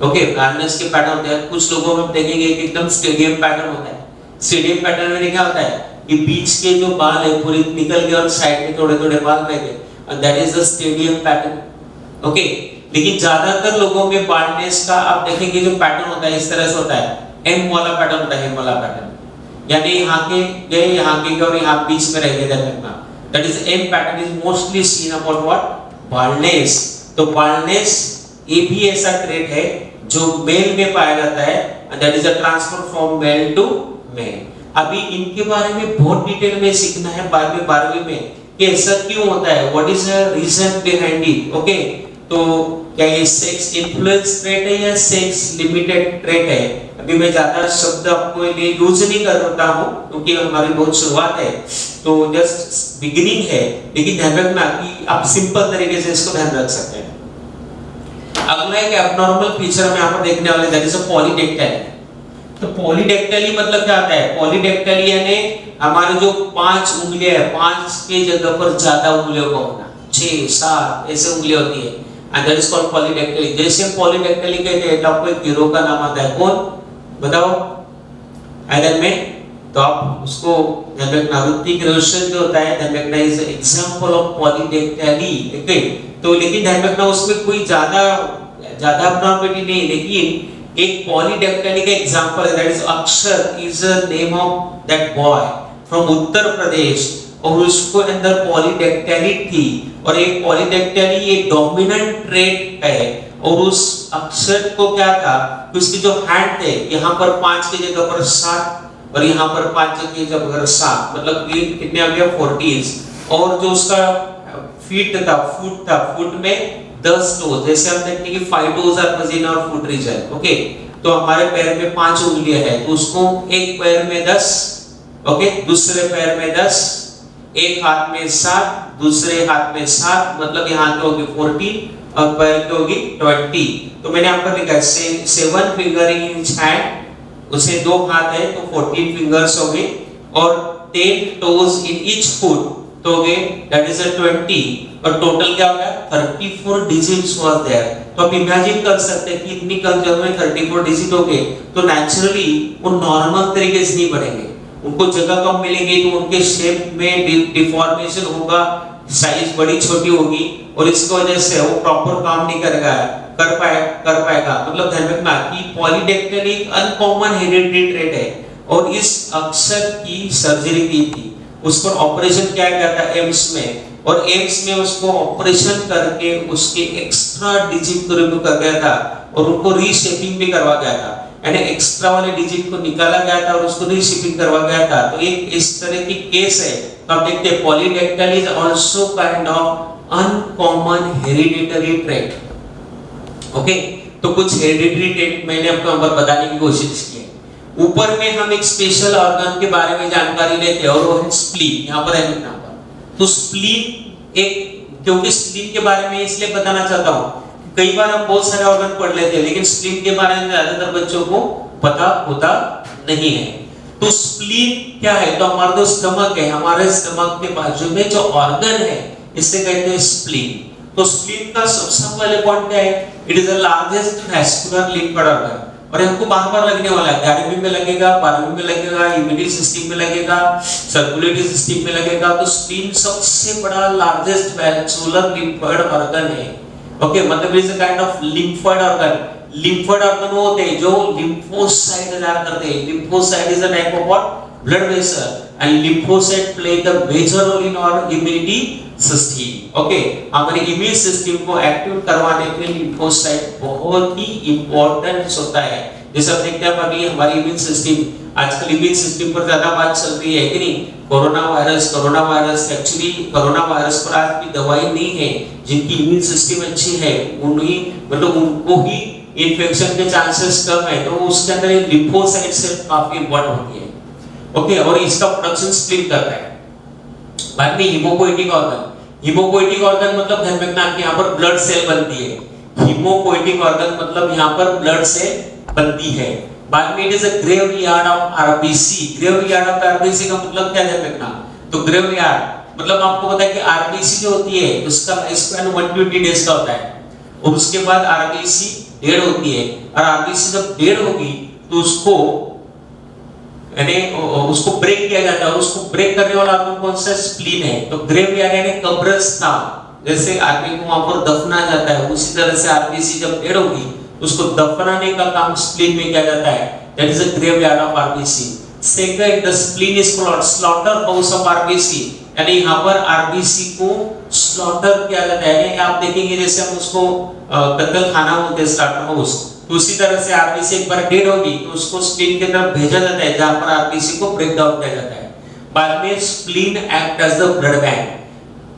ओके baldness के पैटर्न होते हैं। कुछ लोगों में देखेंगे कि एकदम स्टेडियम पैटर्न होता है। स्टेडियम पैटर्न में क्या होता है कि बीच के जो बाल है पूरे निकल गए और साइड में थोड़े-थोड़े बाल रह गए, and that is the stadium pattern, okay. लेकिन ज्यादातर लोगों में बाल्डनेस का आप देखेंगे जो पैटर्न होता है इस तरह से होता है, एम वाला पैटर्न होता है, एम वाला पैटर्न, यानी यहाँ के गए, यहाँ के गए और यहाँ बीच में रह गए, देखना that is M pattern is mostly seen about what baldness। तो baldness ये भी ऐसा ट्रेट है जो मेल में पाया जाता है, and that is a transfer from male to male। अभी इनके बारे में बहुत डिटेल में सीखना है 12वीं में कि ऐसा क्यों होता है, what is the reason behind it, okay. तो क्या ये सेक्स इन्फ्लुएंस ट्रेट है या सेक्स लिमिटेड ट्रेट है? अभी मैं ज्यादा शब्द आपको लिए यूज नहीं कर रहा हूँ क्योंकि हमारी बहुत शुरुआत है, तो जस्ट बिगिनिंग है, लेकिन ध्यान रखना कि आप सिंपल तरीके से इसको ध्यान रख सकते हैं। अगला एक एब्नॉर्मल फीचर हम यहाँ पर देखने वाले, दैट इज अ पॉलीडेक्टाइल। तो पॉलीडेक्टाइली मतलब क्या होता है? पॉलीडेक्टाइली यानी हमारे जो 5 उंगलियां है, 5 के जगह पर ज्यादा उंगलियों का होना, 6 7 ऐसे उंगलियां होती है, एंड दैट इज कॉल्ड पॉलीडेक्टाइली। जैसे हम पॉलीडेक्टाइली कहते हैं तो आपको एक हीरो का नाम आता है, कौन बताओ आइडल में? तो आप उसको ध्यान रखना, ऋतिक रोशन जो होता है ध्यान रखना इज एग्जांपल ऑफ पॉलीडेक्टाइली, ओके। तो लेकिन ध्यान रखना उसमें कोई ज्यादा एब्नॉर्मलिटी नहीं, लेकिन एक पॉलीडेक्टाइली का एग्जांपल है, that is Akshar is a name of that boy from Uttar Pradesh, और उसको अंदर पॉलीडेक्टाइली थी, और एक पॉलीडेक्टाइली ये डोमिनेंट ट्रेट है, और उस अक्षर को क्या था कि उसके जो हैंड थे यहाँ पर 5 की जगह पर 7 और यहाँ पर 5 की जगह पर 7, मतलब कितने आ गया 40, और जो उसका फीट था, फुट में 10 टोज, जैसे हम देखते हैं कि 5 टोज आर प्रेजेंट और फुट रीजन, ओके। तो हमारे पैर में 5 उंगलियां हैं, तो उसको एक पैर में 10, ओके, दूसरे पैर में 10, एक हाथ में 7, दूसरे हाथ में 7, मतलब यहाँ की होगी 40 और पैर की होगी 20। तो मैंने यहाँ पर लिखा है 7 फिंगर इन ईच हैंड, उसे 2 हाथ है तो 14 फिंगर्स हो गए, और 10 टोज इन ईच फुट तो हो गए, दैट इज 20, और टोटल क्या हो गया 34 डिजिट्स वाज देयर। तो आप इमेजिन कर सकते हैं कि इतनी कम जगह में 34 डिजिट हो गए, तो नेचुरली वो नॉर्मल तरीके से नहीं बढ़ेंगे, उनको जगह कम मिलेगी, तो उनके शेप में डिफॉर्मेशन होगा, साइज बड़ी छोटी होगी, और इसकी वजह से वो प्रॉपर काम नहीं कर पाएगा। मतलब ध्यान रखना कि पॉलीडेक्टाइली एक अनकॉमन हेरिडिटरी ट्रेट है, और इस अक्षर की सर्जरी की थी, उस पर ऑपरेशन किया गया था एम्स में, और एम्स में उसको ऑपरेशन करके उसके एक्स्ट्रा डिजिट को रिमूव कर गया था, और उनको रीशेपिंग भी करवा गया था, यानी एक्स्ट्रा वाले डिजिट को निकाला गया था और उसको रीशेपिंग करवा गया था। तो एक इस तरह की केस है। तो आप देखते हैं polydactyl is also kind of uncommon hereditary trait, okay. तो कुछ हेरिडिटरी ट्रेट मैंने आपको यहाँ पर बताने की कोशिश की है। ऊपर में हम एक स्पेशल ऑर्गन के बारे में जानकारी लेते हैं, और वो है स्प्लीन, यहाँ पर है लिखना। तो स्प्लीन एक, क्योंकि स्प्लीन के बारे में इसलिए बताना चाहता हूँ, कई बार हम बहुत सारे ऑर्गन पढ़ लेते हैं, लेकिन स्प्लीन के बारे में ज्यादातर बच्चों को पता होता नहीं है। तो स्प्लीन क्या है? तो हमारा जो स्टमक है, हमारे स्टमक के बाजू में जो ऑर्गन है, इससे कहते हैं स्प्लीन। तो स्प्लीन का सबसे पहले पॉइंट क्या है? It is the largest vascular lymphoid organ. और हमको बार बार लगने वाला है, 11वीं में लगेगा, 12वीं में लगेगा, इम्यूनिटी सिस्टम में लगेगा, सर्कुलेटरी सिस्टम में लगेगा। तो स्प्लीन सबसे बड़ा लार्जेस्ट वैस्कुलर लिम्फोइड ऑर्गन है। ओके, मतलब is a kind of lymphoid organ. Lymphoid organ वो होते हैं जो लिम्फोसाइट तैयार करते हैं। Lymphocyte is a type of what, blood vessel, and lymphocyte play the major role in our immunity system. Okay, हमारे इम्यून सिस्टम को एक्टिव करवाने के लिए लिम्फोसाइट बहुत ही इंपॉर्टेंट होता है। जैसे आप देखते हैं अभी हमारी इम्यून सिस्टम, आजकल इम्यून सिस्टम पर ज्यादा बात चल रही है कि नहीं, corona virus. Actually corona virus पर आज भी दवाई नहीं है। जिनकी इम्यून सिस्टम अच्छी है उन्हीं, मतलब उनको ही इन्फेक्शन के चांसेस कम है, तो उसके अंदर लिम्फोसाइट सेल काफी इंपॉर्टेंट होती है। ओके, और इसका प्रोडक्शन स्प्लीन करता है। बाद में हीमोपोएटिक ऑर्गन। हीमोपोएटिक ऑर्गन मतलब ध्यान रखना कि यहाँ पर ब्लड सेल बनती है। हीमोपोएटिक ऑर्गन मतलब यहाँ पर ब्लड सेल बनती है। बाद में it is a graveyard of RBC. Graveyard of RBC का मतलब क्या ध्यान रखना, तो ग्रेवयार्ड मतलब आपको पता है कि आरबीसी जो होती है उसका स्पैन 120 डेज का होता है, और उसके बाद आरबीसी डेड होती है। और आरबीसी जब डेड होगी तो उसको यानी उसको ब्रेक किया जाता है, और उसको ब्रेक करने वाला ऑर्गन कौन सा, स्प्लीन है। तो ग्रेवयार्ड यानी कब्रिस्तान, जैसे आदमी को वहां पर दफना जाता है, उसी तरह से आरबीसी जब डेड होगी उसको दफनाने का काम स्प्लीन में किया जाता है। That is a graveyard of RBC. Second, the spleen is slaughter house of RBC, यानी यहाँ पर आरबीसी को स्लॉटर किया जाता है। आप देखेंगे जैसे हम उसको कत्ल खाना बोलते हैं, स्लॉटर हाउस, तो उसी तरह से आरबीसी एक बार डेड होगी तो उसको स्प्लीन की तरफ भेजा जाता है, जहां पर आरबीसी को ब्रेक डाउन किया जाता है। बाद में spleen act as the blood bank,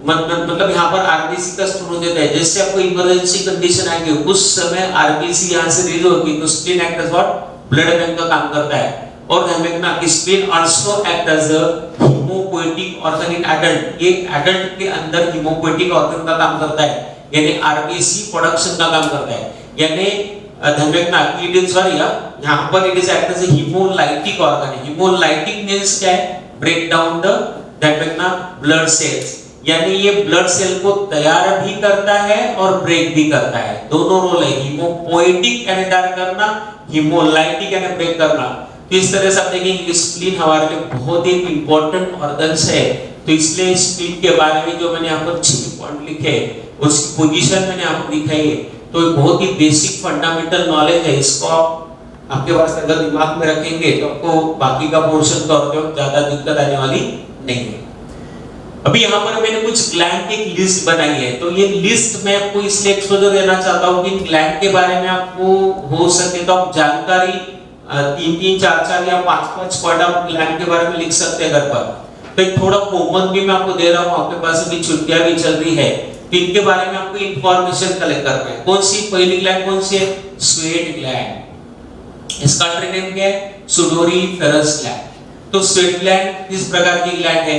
मतलब यहाँ पर आरबीसी का स्टोर हो जाता है। जैसे आपको इमरजेंसी कंडीशन आएगी उस समय आरबीसी यहाँ से रिलीज होगी, तो spleen act as what, blood bank का काम करता है। और ध्यान रखना कि spleen also act as a haemopoietic organ in adult. ये एडल्ट के अंदर हीमोपोएटिक ऑर्गन का काम करता है, यानी आरबीसी प्रोडक्शन का काम करता है। यानी ध्यान रखना कि इट इज सॉरी यहाँ पर it is act as a haemolytic organ. Haemolytic means क्या है, ब्रेक डाउन द ध्यान रखना ब्लड सेल्स, यानी ये ब्लड सेल को तैयार भी करता है और ब्रेक भी करता है। दोनों रोल है, हीमोपोएटिक यानी तैयार करना, हीमोलाइटिक यानी ब्रेक करना। तो इस तरह से आप देखेंगे स्प्लीन हमारे लिए बहुत ही इंपॉर्टेंट ऑर्गन्स है। तो इसलिए स्प्लीन के बारे में जो मैंने यहाँ पर 6 पॉइंट लिखे, उसकी पोजीशन मैंने आपको दिखाई है। तो बहुत ही बेसिक फंडामेंटल नॉलेज है, इसको आप आपके पास अगर दिमाग में रखेंगे तो आपको बाकी का पोर्शन का और ज्यादा दिक्कत आने वाली नहीं है। अभी यहाँ पर मैंने कुछ ग्लैंड की एक लिस्ट बनाई है, तो ये लिस्ट मैं आपको इसलिए एक्सपोजर देना चाहता हूँ कि ग्लैंड के बारे में आपको हो सके तो आप जानकारी 3-3, 4-4 या 5-5 पॉइंट आप ग्लैंड के बारे में लिख सकते हैं घर पर। तो एक थोड़ा होमवर्क भी मैं आपको दे रहा हूँ, आपके पास अभी छुट्टियां भी चल रही है, तो इनके बारे में आपको इंफॉर्मेशन कलेक्ट करना है। कौन सी पहली ग्लैंड कौन सी है, स्वेट ग्लैंड। इसका ट्री नेम क्या है, सुडोरीफेरस ग्लैंड। तो स्वेट ग्लैंड किस प्रकार की ग्लैंड है,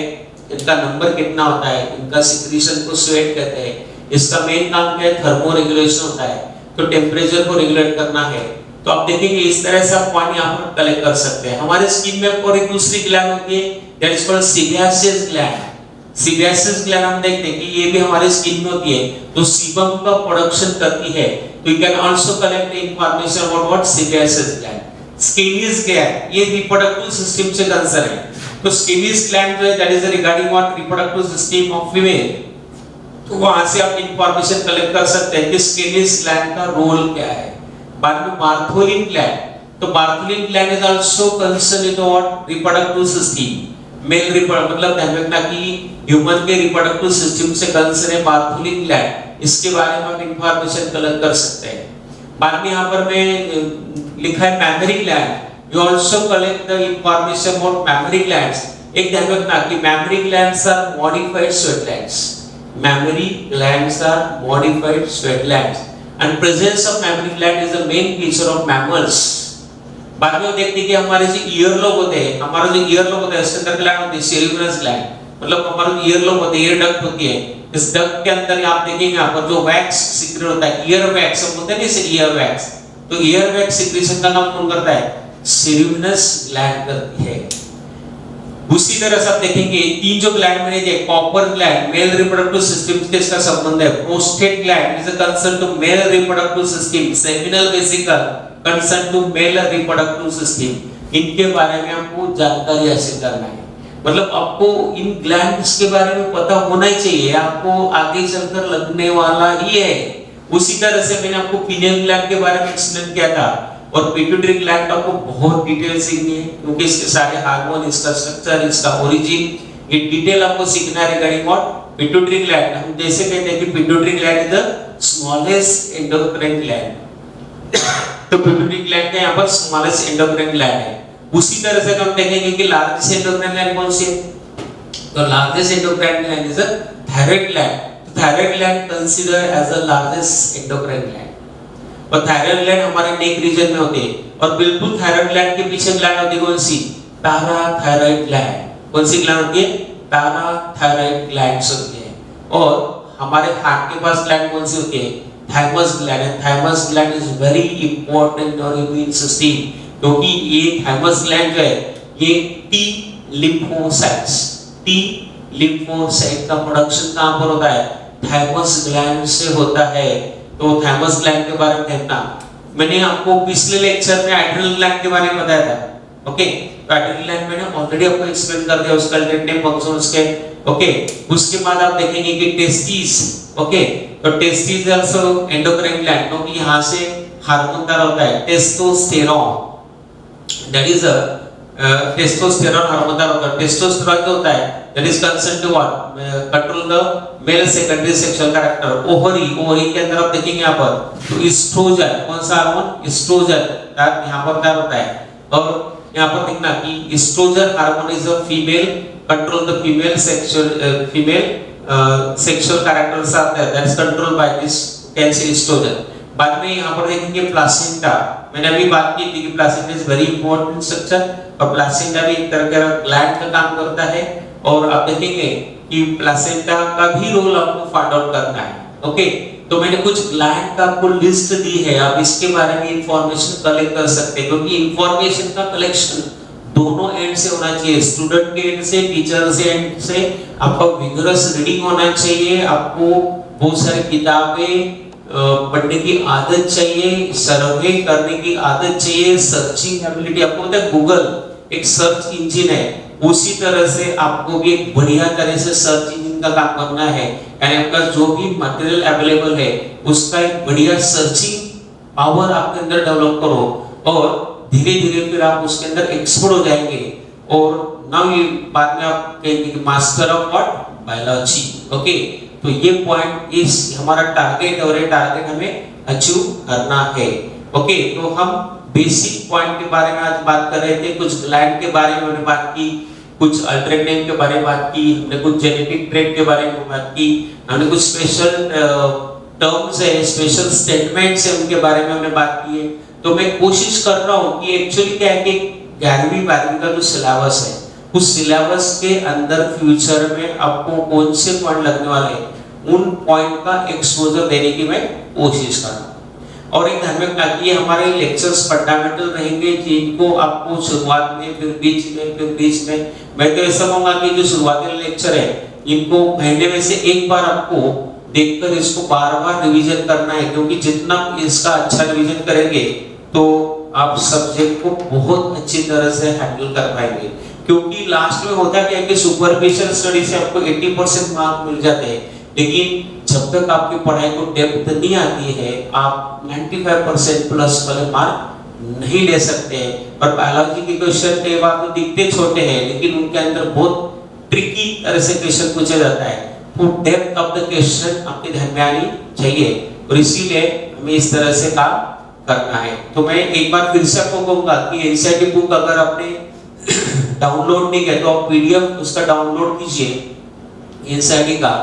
इनका नंबर कितना होता है, इनका सिक्रीशन को स्वेट कहते हैं। इसका मेन काम क्या है, थर्मो रेगुलेशन होता है, तो टेम्परेचर को रेगुलेट करना है। तो आप देखेंगे इस तरह से आप पानी यहाँ पर कलेक्ट कर सकते हैं। हमारे स्किन में और एक दूसरी ग्लैंड होती है, that is called sebaceous gland. Sebaceous gland हम देखते हैं कि ये भी हमारे स्किन में होती है, तो सीबम का प्रोडक्शन करती है। तो you can also collect information about what sebaceous gland. Skene's gland ये रिप्रोडक्टिव सिस्टम से कंसर्न है। तो स्किनिस ग्लैंड जो है that is regarding what reproductive system of female. तो वहां से आप इंफॉर्मेशन कलेक्ट कर सकते हैं कि स्किनिस ग्लैंड का रोल क्या है। बाद में बार्थोलिन ग्लैंड, तो Bartholin gland is also concern with what reproductive system. Male मतलब ध्यान रखना कि ह्यूमन के रिप्रोडक्टिव सिस्टम से कंसर्न है बार्थोलिन ग्लैंड, इसके बारे में आप इंफॉर्मेशन कलेक्ट कर सकते हैं। बाद में यहाँ पर मैं लिखा है mammary gland, you also collect the information about mammary glands. एक ध्यान रखना कि mammary glands are modified sweat glands. Mammary glands are modified sweat glands and presence of mammary gland is the main feature of mammals। बाद में देखते हैं कि हमारे जो ईयरलोब होते हैं, हमारा जो ईयरलोब होता है उसके अंदर ग्लैंड होती है सेरिब्रस ग्लैंड, मतलब हमारा जो ईयरलोब होता है, ईयर डक्ट होती है। इस डक्ट के अंदर आप देखेंगे यहाँ पर जो वैक्स सीक्रेट होता है, ईयर वैक्स हम बोलते हैं ना, ईयर वैक्स। तो ईयर वैक्स सीक्रेशन का काम कौन करता है, सेरिब्रस ग्लैंड करती है। उसी तरह से आप देखेंगे तीन जो ग्लैंड मैंने दिए, Cowper gland male reproductive system से इसका संबंध है, prostate gland is a concern to male reproductive system, seminal vesicle concern to male reproductive system, इनके बारे में आपको जानकारी हासिल करना है। मतलब आपको इन ग्लैंड्स के बारे में पता होना ही चाहिए, आपको आगे चलकर लगने वाला ही है। उसी तरह से मैंने आपको पिनियन ग्लैंड के बारे में एक्सप्लेन किया था, और पिट्यूटरी ग्लैंड आपको बहुत डिटेल सीखनी है, क्योंकि इसके सारे हार्मोन, इसका स्ट्रक्चर, इसका ओरिजिन, ये डिटेल आपको सीखना है रिगार्डिंग व्हाट पिट्यूटरी ग्लैंड। हम जैसे कहते हैं कि pituitary gland is the smallest endocrine gland, तो पिट्यूटरी ग्लैंड का यहाँ पर स्मॉलेस्ट एंडोक्राइन ग्लैंड है। उसी तरह से हम देखेंगे कि लार्जेस्ट एंडोक्राइन ग्लैंड कौन सी है, तो largest endocrine gland is the thyroid gland. Thyroid gland consider as the largest endocrine gland, और थायराइड ग्लैंड हमारे नेक रीजन में होते हैं, और बिल्कुल थायराइड ग्लैंड के पीछे ग्लैंड होती है कौन सी, पैराथायराइड ग्लैंड। कौन सी ग्लैंड होती है, पैराथायराइड ग्लैंड्स होती है। और हमारे हार्ट के पास ग्लैंड कौन सी होती है, थाइमस ग्लैंड है। Thymus gland is very important और इम्यून सिस्टम, क्योंकि ये थाइमस ग्लैंड जो है ये टी लिम्फोसाइट्स, टी लिम्फोसाइट का प्रोडक्शन कहां पर होता है, थाइमस ग्लैंड से होता है। तो थाइमस ग्लैंड के बारे में कहना, मैंने आपको पिछले लेक्चर में एड्रिनल ग्लैंड के बारे में बताया था। ओके, तो एड्रिनल ग्लैंड मैंने ऑलरेडी आपको एक्सप्लेन कर दिया, उसका रिलेटेड फंक्शन उसके। ओके, उसके बाद आप देखेंगे कि टेस्टिस, ओके, तो टेस्टिस आल्सो एंडोक्राइन ग्लैंड, क्योंकि यहां से हार्मोन तैयार होता है testosterone, that is testosterone hormone तैयार होता है। टेस्टोस्टेरोन जो होता है that is concern to what, control the male secondary sexual character. Ovary, ovary के अंदर आप देखेंगे यहाँ पर तो एस्ट्रोजन, कौन सा हार्मोन, एस्ट्रोजन यहाँ पर तैयार होता है। और यहाँ पर देखना कि oestrogen hormone is a female, control the female sexual sexual characters are there, that is controlled by this calcium oestrogen. बाद में यहाँ पर देखेंगे प्लासेंटा, मैंने अभी बात की थी कि placenta is very important structure, और प्लासेंटा भी एक तरह का ग्लैंड का काम करता है। और आप देखेंगे कि प्लासेंटा का भी रोल आपको फाइंड आउट करना है। ओके, तो मैंने कुछ ग्लैंड का आपको लिस्ट दी है, आप इसके बारे में इंफॉर्मेशन कलेक्ट कर सकते हैं, क्योंकि इंफॉर्मेशन का कलेक्शन दोनों एंड से होना चाहिए, स्टूडेंट के एंड से, टीचर से एंड से। आपका विगरस रीडिंग होना चाहिए, आपको बहुत सारी किताबें पढ़ने की आदत चाहिए, सर्वे करने की आदत चाहिए, सर्चिंग एबिलिटी। आपको पता है गूगल एक सर्च इंजन है, उसी तरह से आपको भी एक बढ़िया तरह से सर्च इंजन का काम करना है, यानी आपका जो भी मटेरियल अवेलेबल है उसका एक बढ़िया सर्चिंग पावर आपके अंदर डेवलप करो, और धीरे धीरे फिर आप उसके अंदर एक्सपर्ट हो जाएंगे। और नाउ ये बाद में आप कहेंगे कि master of what, biology. Okay, तो ये पॉइंट इस हमारा टारगेट है, और ये टारगेट हमें अचीव करना है। ओके, तो हम बेसिक पॉइंट के बारे में आज बात कर रहे थे, कुछ ग्लैंड के बारे में हमने बात की, कुछ अल्टरनेट नेम के बारे में बात की, हमने कुछ जेनेटिक ट्रेट के बारे में बात की, हमने कुछ स्पेशल टर्म्स है, स्पेशल स्टेटमेंट्स है, उनके बारे में हमने बात की है। तो मैं कोशिश कर रहा हूँ कि एक्चुअली क्या है कि 11वीं 12वीं का जो सिलेबस है, उस सिलेबस के अंदर फ्यूचर में आपको कौन से पॉइंट लगने वाले हैं, उन पॉइंट का एक्सपोजर देने की मैं कोशिश कर रहा हूँ। और एक ध्यान रखना कि ये हमारे लेक्चर्स फंडामेंटल रहेंगे, जिनको आपको शुरुआत में, फिर बीच में मैं तो ऐसा कहूँगा कि जो शुरुआती लेक्चर है इनको महीने में से एक बार आपको देखकर इसको बार बार रिवीजन करना है, क्योंकि जितना इसका अच्छा रिवीजन करेंगे तो आप सब्जेक्ट को बहुत अच्छी तरह से हैंडल कर पाएंगे। क्योंकि लास्ट में होता क्या है कि सुपरफिशियल स्टडी से आपको 80% मार्क मिल जाते हैं, लेकिन जब तक आपकी पढ़ाई को डेप्थ नहीं आती है आप 95% प्लस वाले मार्क नहीं ले सकते हैं। और बायोलॉजी के क्वेश्चन कई बार तो दिखते छोटे हैं, लेकिन उनके अंदर बहुत ट्रिकी तरह से क्वेश्चन पूछा जाता है, तो डेप्थ ऑफ द क्वेश्चन आपके ध्यान में आनी चाहिए, और इसीलिए हमें इस तरह से काम करना है। तो मैं एक बार फिर से आपको कहूंगा कि एनसीईआरटी बुक अगर आपने डाउनलोड नहीं किया तो आप पीडीएफ उसका डाउनलोड कीजिए एनसीईआरटी का।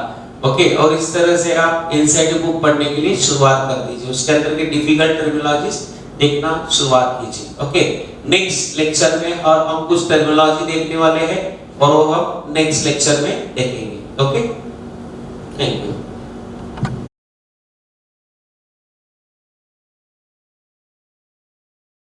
ओके, और इस तरह से आप एनसीईआरटी बुक पढ़ने के लिए शुरुआत कर दीजिए, उसके अंदर के डिफिकल्ट टर्मिनोलॉजीज देखना शुरुआत कीजिए। ओके, नेक्स्ट लेक्चर में और हम कुछ टर्मिनोलॉजी देखने वाले हैं, और वो हम नेक्स्ट लेक्चर में देखेंगे। Okay, thank you.